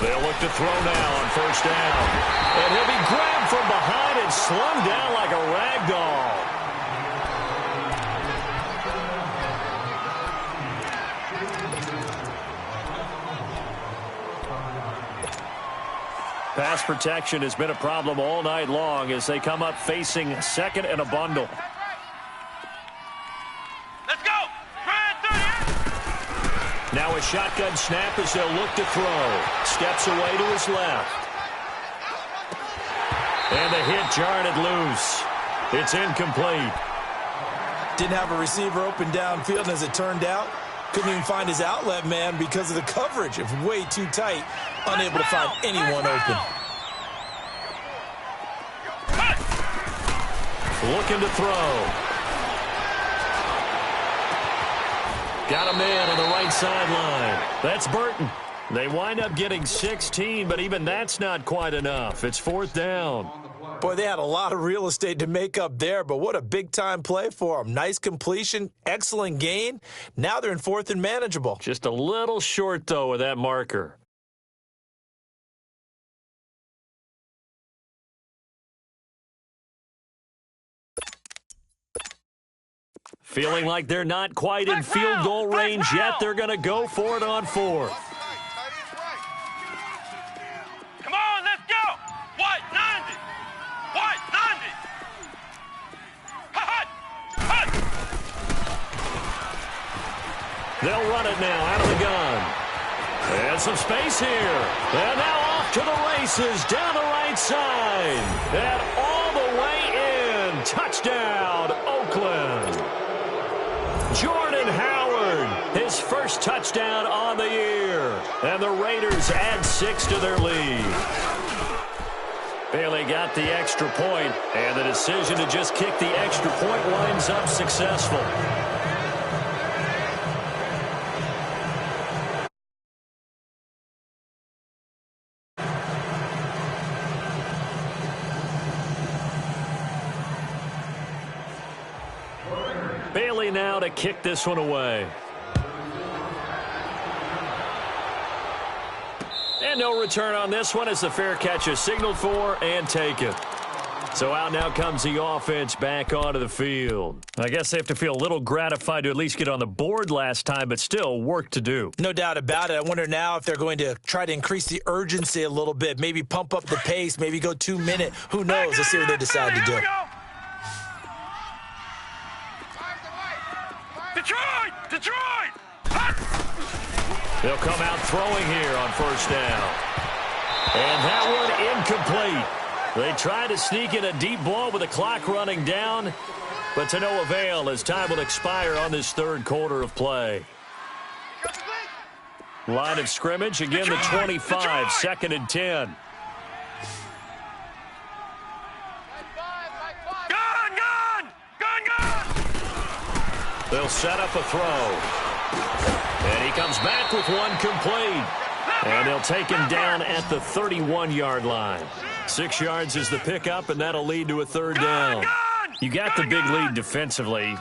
They'll look to throw now on first down. And he'll be grabbed from behind and slung down like a rag doll. Pass protection has been a problem all night long as they come up facing 2nd and a bundle. Now a shotgun snap as they'll look to throw. Steps away to his left. And the hit jarred it loose. It's incomplete. Didn't have a receiver open downfield, and as it turned out, couldn't even find his outlet man because of the coverage. It was way too tight, unable to find anyone open. Looking to throw. Got a man on the right sideline. That's Burton. They wind up getting 16, but even that's not quite enough. It's 4th down. Boy, they had a lot of real estate to make up there, but what a big-time play for them. Nice completion, excellent gain. Now they're in 4th and manageable. Just a little short, though, with that marker. Feeling like they're not quite in field goal range yet. They're going to go for it on 4th. Come on, let's go. White 90. White 90. Hot. Hot. They'll run it now out of the gun. And some space here. And now off to the races down the right side. And all the way in. Touchdown, Oakland. Jordan Howard, his first touchdown on the year. And the Raiders add 6 to their lead. Bailey got the extra point, and the decision to just kick the extra point winds up successful. Bailey now to kick this one away. And no return on this one as the fair catch is signaled for and taken. So out now comes the offense back onto the field. I guess they have to feel a little gratified to at least get on the board last time, but still work to do. No doubt about it. I wonder now if they're going to try to increase the urgency a little bit, maybe pump up the pace, maybe go 2-minute. Who knows? Let's see what they decide to do. Detroit! They'll come out throwing here on first down. And that one incomplete. They try to sneak in a deep ball with the clock running down, but to no avail as time will expire on this 3rd quarter of play. Line of scrimmage, again the 25, 2nd and 10. They'll set up a throw. And he comes back with one complete. And they'll take him down at the 31-yard line. 6 yards is the pickup, and that'll lead to a 3rd down. You got the big lead defensively.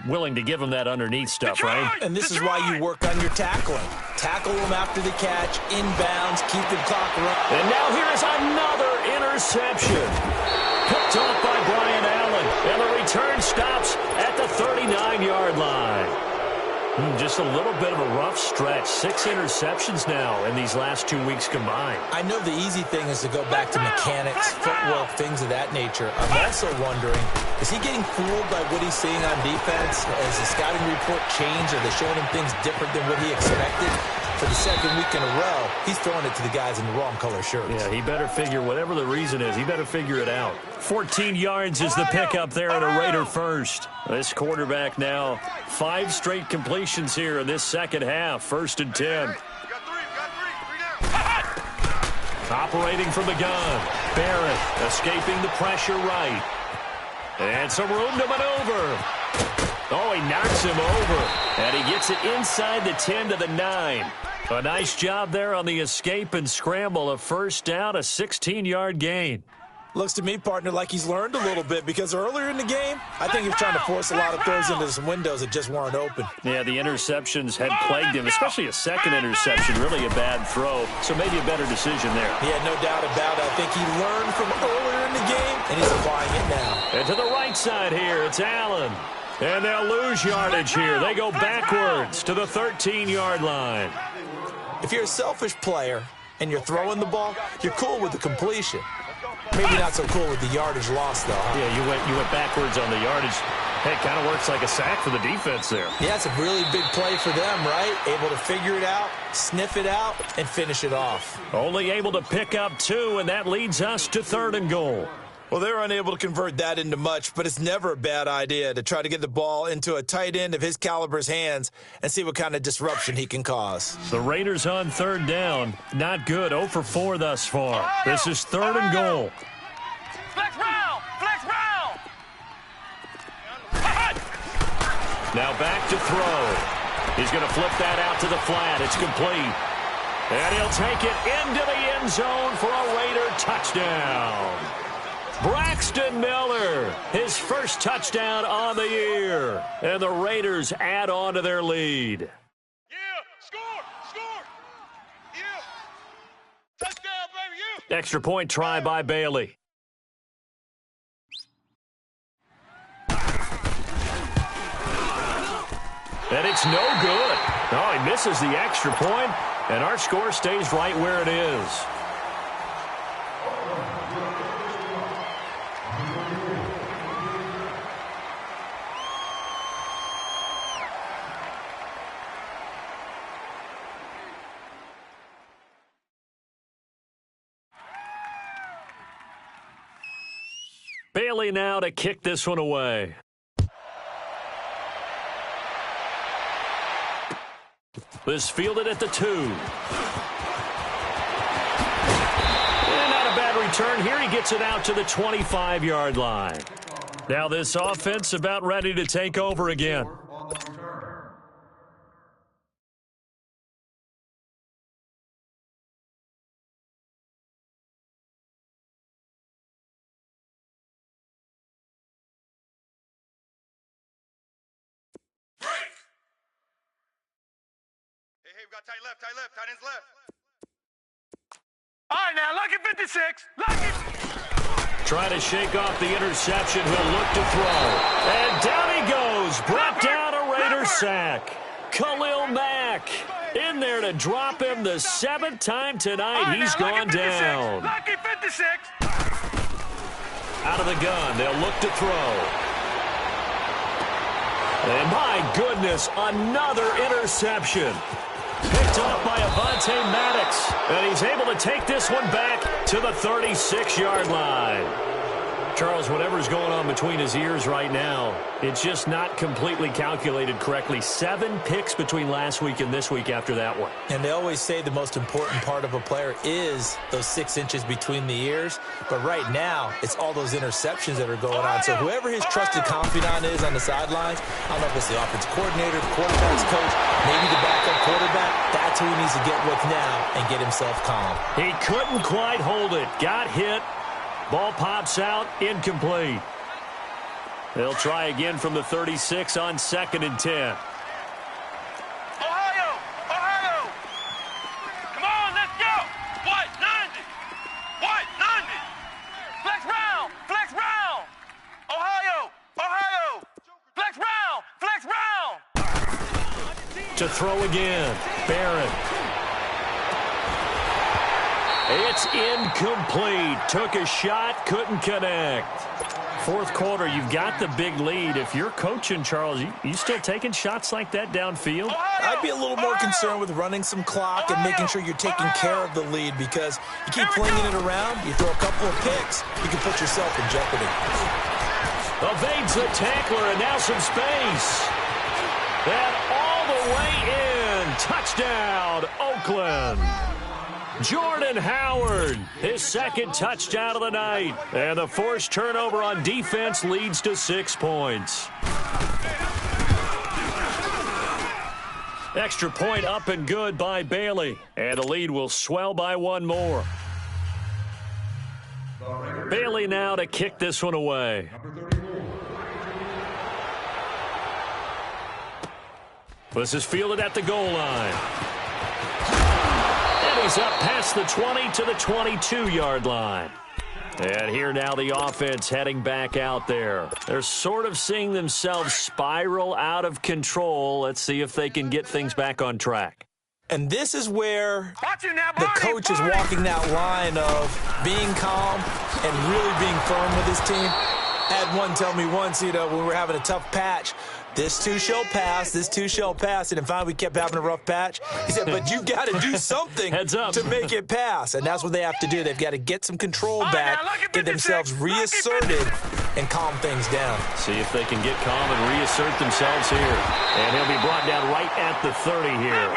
Willing to give him that underneath stuff, right? And this is why you work on your tackling. Tackle him after the catch, inbounds, keep the clock running. And now here is another interception. Picked off by Brian Allen. And the return stops at the 39-yard line. Just a little bit of a rough stretch. 6 interceptions now in these last 2 weeks combined. I know the easy thing is to go back to mechanics, footwork, things of that nature. I'm also wondering, is he getting fooled by what he's seeing on defense? Has the scouting report changed? Are they showing him things different than what he expected? For the 2nd week in a row, he's throwing it to the guys in the wrong color shirts. Yeah, he better figure, whatever the reason is, he better figure it out. 14 yards is the pickup there at a Raider first. This quarterback now, 5 straight completions here in this 2nd half. 1st and 10. Operating from the gun. Barrett escaping the pressure right. And some room to maneuver. Oh, he knocks him over. And he gets it inside the 10 to the 9. A nice job there on the escape and scramble. A 1st down, a 16-yard gain. Looks to me, partner, like he's learned a little bit because earlier in the game, I think he was trying to force a lot of throws into some windows that just weren't open. Yeah, the interceptions had plagued him, especially a 2nd interception, really a bad throw. So maybe a better decision there. Yeah, no doubt about it. I think he learned from earlier in the game, and he's applying it now. And to the right side here, it's Allen. And they'll lose yardage here. They go backwards to the 13-yard line. If you're a selfish player and you're throwing the ball, you're cool with the completion. Maybe not so cool with the yardage loss, though. Huh? Yeah, you went backwards on the yardage. Hey, it kind of works like a sack for the defense there. Yeah, it's a really big play for them, right? Able to figure it out, sniff it out, and finish it off. Only able to pick up 2, and that leads us to 3rd and goal. Well, they're unable to convert that into much, but it's never a bad idea to try to get the ball into a tight end of his caliber's hands and see what kind of disruption he can cause. The Raiders on 3rd down. Not good. 0 for 4 thus far. This is 3rd and goal. Flex round! Flex round! Now back to throw. He's going to flip that out to the flat. It's complete. And he'll take it into the end zone for a Raider touchdown. Braxton Miller, his 1st touchdown on the year. And the Raiders add on to their lead. Yeah, score! Yeah! Touchdown, baby, yeah! Extra point try by Bailey. And it's no good. Oh, he misses the extra point, and our score stays right where it is. Bailey now to kick this one away. This fielded at the 2. And not a bad return here. He gets it out to the 25-yard line. Now this offense about ready to take over again. Hey, we got tight left, tight ends left. All right, now, lucky 56. Lucky. Trying to shake off the interception. He'll look to throw. And down he goes. Brought down a Raider sack. Khalil Mack in there to drop him the 7th time tonight. Right, he's now, gone down. Lucky 56. Out of the gun. They'll look to throw. And my goodness, another interception. Picked off by Avonte Maddox. And he's able to take this one back to the 36-yard line. Charles, whatever's going on between his ears right now, it's just not completely calculated correctly. 7 picks between last week and this week after that one. And they always say the most important part of a player is those 6 inches between the ears. But right now, it's all those interceptions that are going on. So whoever his trusted confidant is on the sidelines, I don't know if it's the offensive coordinator, the quarterback's coach, maybe the backup quarterback, that's who he needs to get with now and get himself calm. He couldn't quite hold it. Got hit. Ball pops out, incomplete. They'll try again from the 36 on 2nd and 10. Ohio! Ohio! Come on, let's go! What? 90! What? 90! Flex round! Flex round! Ohio! Ohio! Flex round! Flex round! To throw again. Barron. It's incomplete. Took a shot, couldn't connect. 4th quarter, you've got the big lead. If you're coaching, Charles, you still taking shots like that downfield? I'd be a little more concerned with running some clock and making sure you're taking care of the lead, because you keep flinging it around, you throw a couple of picks, you can put yourself in jeopardy. Evades the tackler, and now some space. And all the way in. Touchdown, Oakland. Jordan Howard, his 2nd touchdown of the night. And the forced turnover on defense leads to 6 points. Extra point up and good by Bailey. And the lead will swell by 1 more. Bailey now to kick this one away. This is fielded at the goal line. He's up past the 20 to the 22-yard line. And here now the offense heading back out there. They're sort of seeing themselves spiral out of control. Let's see if they can get things back on track. And this is where the coach is walking that line of being calm and really being firm with his team. I had one tell me once, when we were having a tough patch, this too shall pass, this too shall pass. And finally we kept having a rough patch. He said, but you've got to do something to make it pass. And that's what they have to do. They've got to get some control back, get themselves reasserted, and calm things down. See if they can get calm and reassert themselves here. And he'll be brought down right at the 30 here.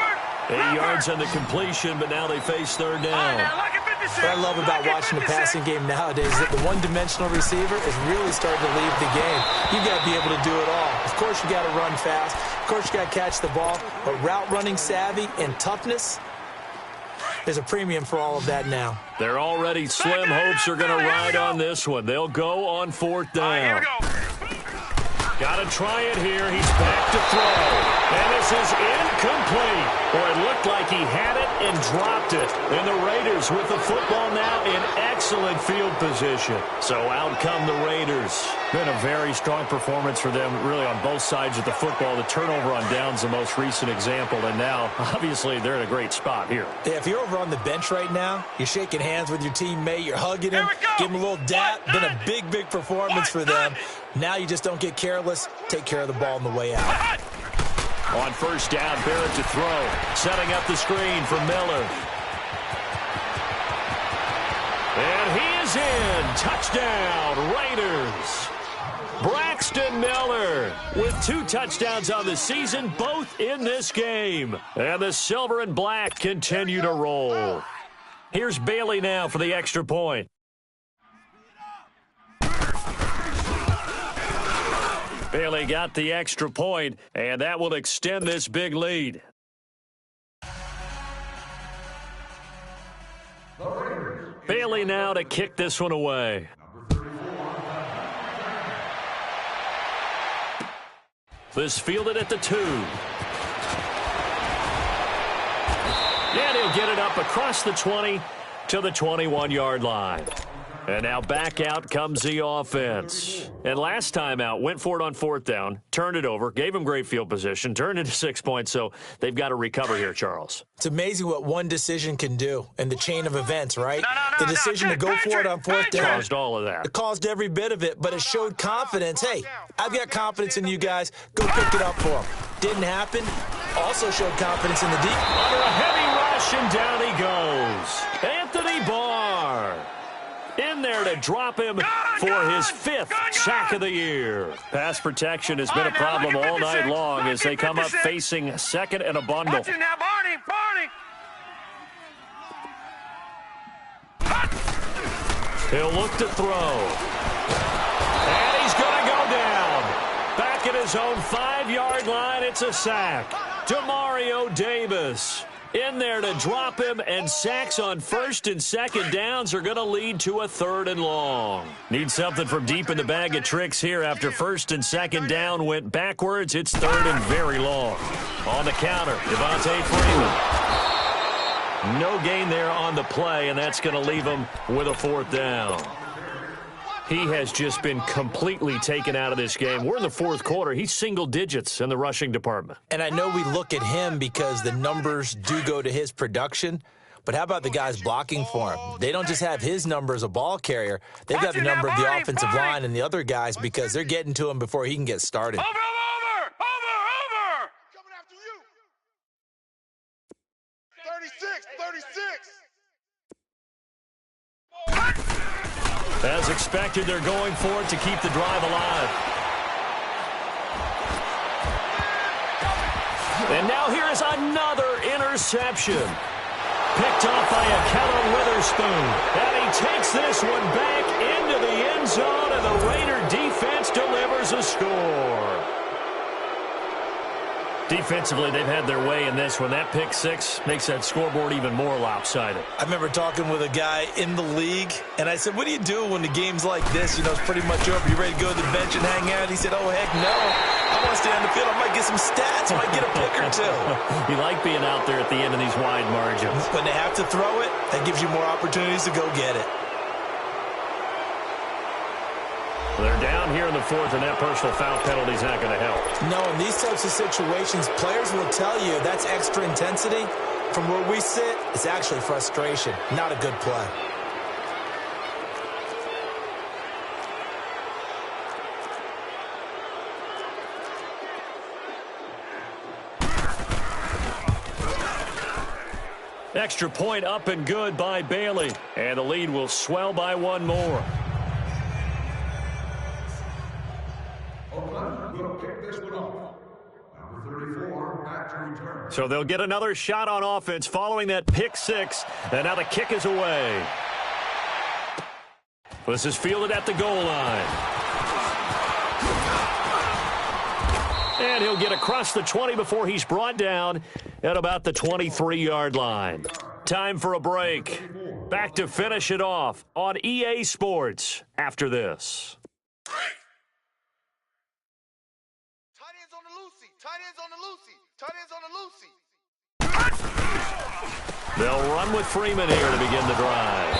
8 yards on the completion, but now they face 3rd down. What I love about watching the passing game nowadays is that the one-dimensional receiver is really starting to leave the game. You've got to be able to do it all. Of course, you got to run fast. Of course, you got to catch the ball. But route running savvy and toughness, there's a premium for all of that now. They're already slim hopes are going to ride on this one. They'll go on 4th down. Got to try it here. He's back to throw. And this is incomplete. Boy, it looked like he had it and dropped it. And the Raiders with the football now in excellent field position. So out come the Raiders. Been a very strong performance for them, really, on both sides of the football. The turnover on downs, the most recent example. And now, obviously, they're in a great spot here. Yeah, if you're over on the bench right now, you're shaking hands with your teammate, you're hugging him, give him a little dap. Been a big, big performance for them. Now you just don't get careless. Take care of the ball on the way out. On 1st down, Barrett to throw. Setting up the screen for Miller. And he is in. Touchdown, Raiders. Braxton Miller with 2 touchdowns on the season, both in this game. And the silver and black continue to roll. Here's Bailey now for the extra point. Bailey got the extra point, and that will extend this big lead. Bailey now to kick this one away. This fielded at the 2. And he'll get it up across the 20 to the 21-yard line. And now back out comes the offense. And last time out, went for it on 4th down, turned it over, gave him great field position, turned it to 6 points, so they've got to recover here, Charles. It's amazing what one decision can do in the chain of events, right? The decision to go for it on 4th down. Caused all of that. It caused every bit of it, but it showed confidence. Hey, I've got confidence in you guys. Go pick it up for them. Didn't happen. Also showed confidence in the deep. Under a heavy rush, and down he goes. Anthony Barr. in there to drop him for his 5th sack of the year. Pass protection has been a problem all night long as they come up facing second and a bundle. Watch it now, Barney. He'll look to throw. And he's going to go down. Back at his own 5-yard line, it's a sack. Demario Davis in there to drop him, and sacks on 1st and 2nd downs are going to lead to a 3rd and long. Need something from deep in the bag of tricks here after 1st and 2nd down went backwards. It's 3rd and very long. On the counter, Devontae Freeman. No gain there on the play, and that's going to leave him with a 4th down. He has just been completely taken out of this game. We're in the 4th quarter. He's single digits in the rushing department. And I know we look at him because the numbers do go to his production, but how about the guys blocking for him? They don't just have his number as a ball carrier. They've got the number of the offensive line and the other guys because they're getting to him before he can get started. Over! Coming after you. 36. As expected, they're going for it to keep the drive alive. And now here is another interception. Picked off by a Kellen Witherspoon. And he takes this one back into the end zone, and the Raider defense delivers a score. Defensively, they've had their way in this one. That pick 6 makes that scoreboard even more lopsided. I remember talking with a guy in the league, and I said, what do you do when the game's like this? You know, it's pretty much over. You ready to go to the bench and hang out? He said, oh, heck no. I want to stay on the field. I might get some stats. I might get a pick or two. You like being out there at the end of these wide margins. When they have to throw it, that gives you more opportunities to go get it. They're down here in the 4th, and that personal foul penalty is not going to help. No, in these types of situations, players will tell you that's extra intensity. From where we sit, it's actually frustration, not a good play. Extra point up and good by Bailey, and the lead will swell by 1 more. So they'll get another shot on offense following that pick 6, and now the kick is away. This is fielded at the goal line. And he'll get across the 20 before he's brought down at about the 23-yard line. Time for a break. Back to finish it off on EA Sports after this. They'll run with Freeman here to begin the drive.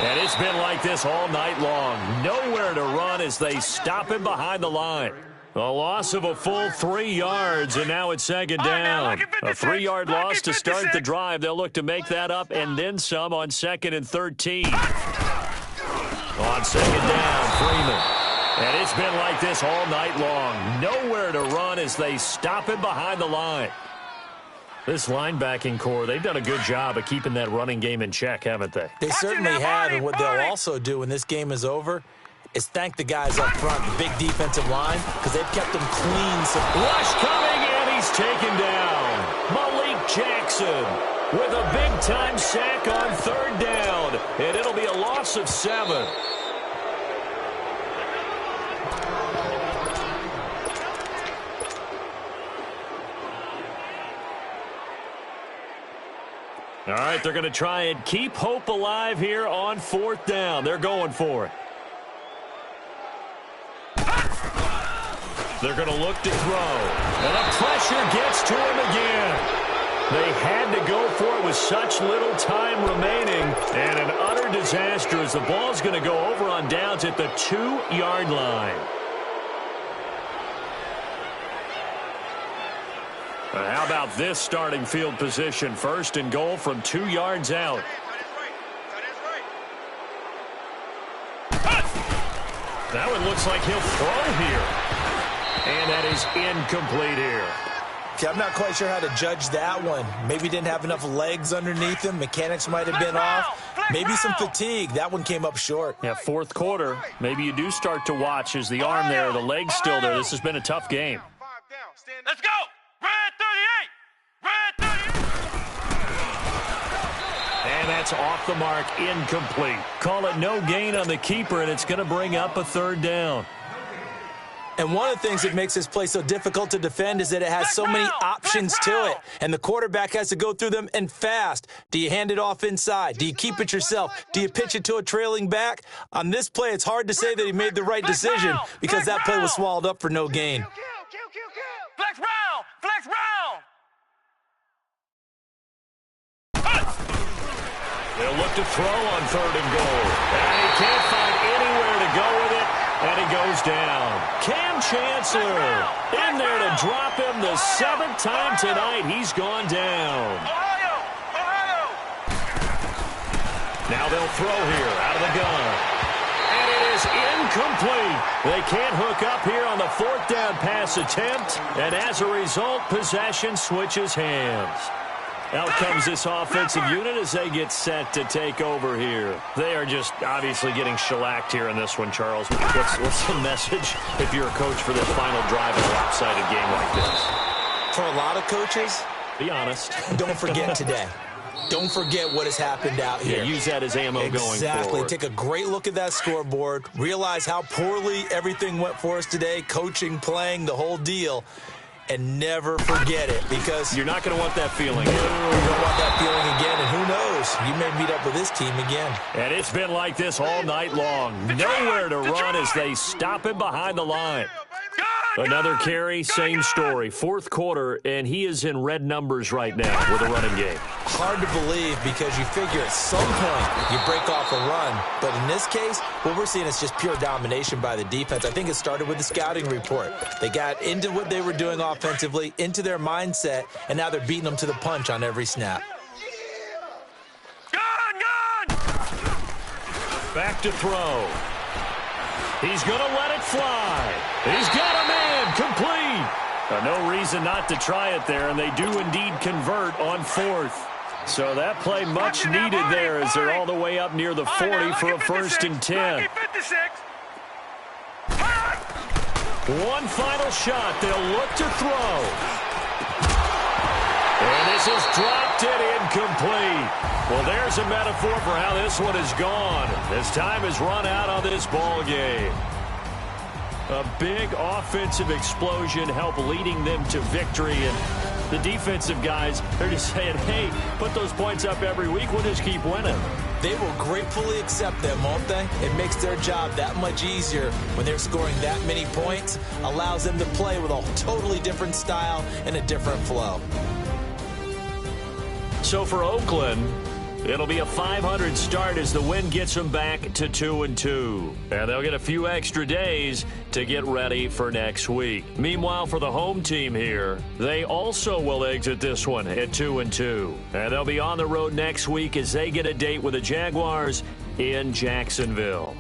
And it's been like this all night long. Nowhere to run as they stop him behind the line. A loss of a full 3 yards, and now it's 2nd down. A 3-yard loss to start the drive. They'll look to make that up and then some on 2nd and 13. On 2nd down, Freeman. And it's been like this all night long. Nowhere to run as they stop him behind the line. This linebacking core, they've done a good job of keeping that running game in check, haven't they? They certainly have, and what they'll also do when this game is over is thank the guys up front, the big defensive line, because they've kept them clean. Rush coming, and he's taken down. Malik Jackson with a big-time sack on 3rd down, and it'll be a loss of 7. All right, they're going to try and keep hope alive here on 4th down. They're going for it. They're going to look to throw. And the pressure gets to him again. They had to go for it with such little time remaining. And an utter disaster as the ball's going to go over on downs at the 2-yard line. How about this starting field position? 1st and goal from 2 yards out. That one looks like he'll throw here. And that is incomplete here. I'm not quite sure how to judge that one. Maybe didn't have enough legs underneath him. Mechanics might have been off. Maybe some fatigue. That one came up short. Yeah, fourth quarter. Maybe you do start to watch as the arm there, the leg's still there. This has been a tough game. Let's go. Red 38. Red 38. And that's off the mark, incomplete. Call it no gain on the keeper, and it's going to bring up a third down. And one of the things that makes this play so difficult to defend is that it has so many options to it. And the quarterback has to go through them and fast. Do you hand it off inside? Do you keep it yourself? Do you pitch it to a trailing back? On this play, it's hard to say that he made the right decision because that play was swallowed up for no gain. Flex round. Flex round. They'll look to throw on 3rd and goal. And he can't find anywhere to go with it, and he goes down. Cam Chancellor in there to drop him the 7th time tonight. He's gone down. Ohio. Now they'll throw here out of the gun. And it is incomplete. They can't hook up here on the 4th down pass attempt, and as a result, possession switches hands. Out comes this offensive unit as they get set to take over here. They are just obviously getting shellacked here in this one, Charles. What's the message if you're a coach for this final drive in a lopsided game like this? For a lot of coaches, be honest. Don't forget today. Don't forget what has happened out here. Yeah, use that as ammo going forward. Exactly. Take a great look at that scoreboard. Realize how poorly everything went for us today. Coaching, playing, the whole deal. And never forget it, because you're not going to want that feeling. No, you don't want that feeling again, and who knows? You may meet up with this team again. And it's been like this all night long. Nowhere to run as they stop him behind the line. Another carry, same story. 4th quarter, and he is in red numbers right now with a running game. Hard to believe because you figure at some point you break off a run. But in this case, what we're seeing is just pure domination by the defense. I think it started with the scouting report. They got into what they were doing offensively, into their mindset, and now they're beating them to the punch on every snap. Gun! Back to throw. He's going to let it fly. He's got a man complete. No reason not to try it there, and they do indeed convert on 4th. So that play much needed there as they're all the way up near the 40 for a 1st and 10. One final shot. They'll look to throw. And this is dropped it incomplete. Well, there's a metaphor for how this one is gone as time has run out on this ball game. A big offensive explosion helped leading them to victory. And the defensive guys, they're just saying, hey, put those points up every week. We'll just keep winning. They will gratefully accept them, won't they? It makes their job that much easier when they're scoring that many points. Allows them to play with a totally different style and a different flow. So for Oakland, it'll be a 500 start as the win gets them back to 2-2. And they'll get a few extra days to get ready for next week. Meanwhile, for the home team here, they also will exit this one at 2-2. And they'll be on the road next week as they get a date with the Jaguars in Jacksonville.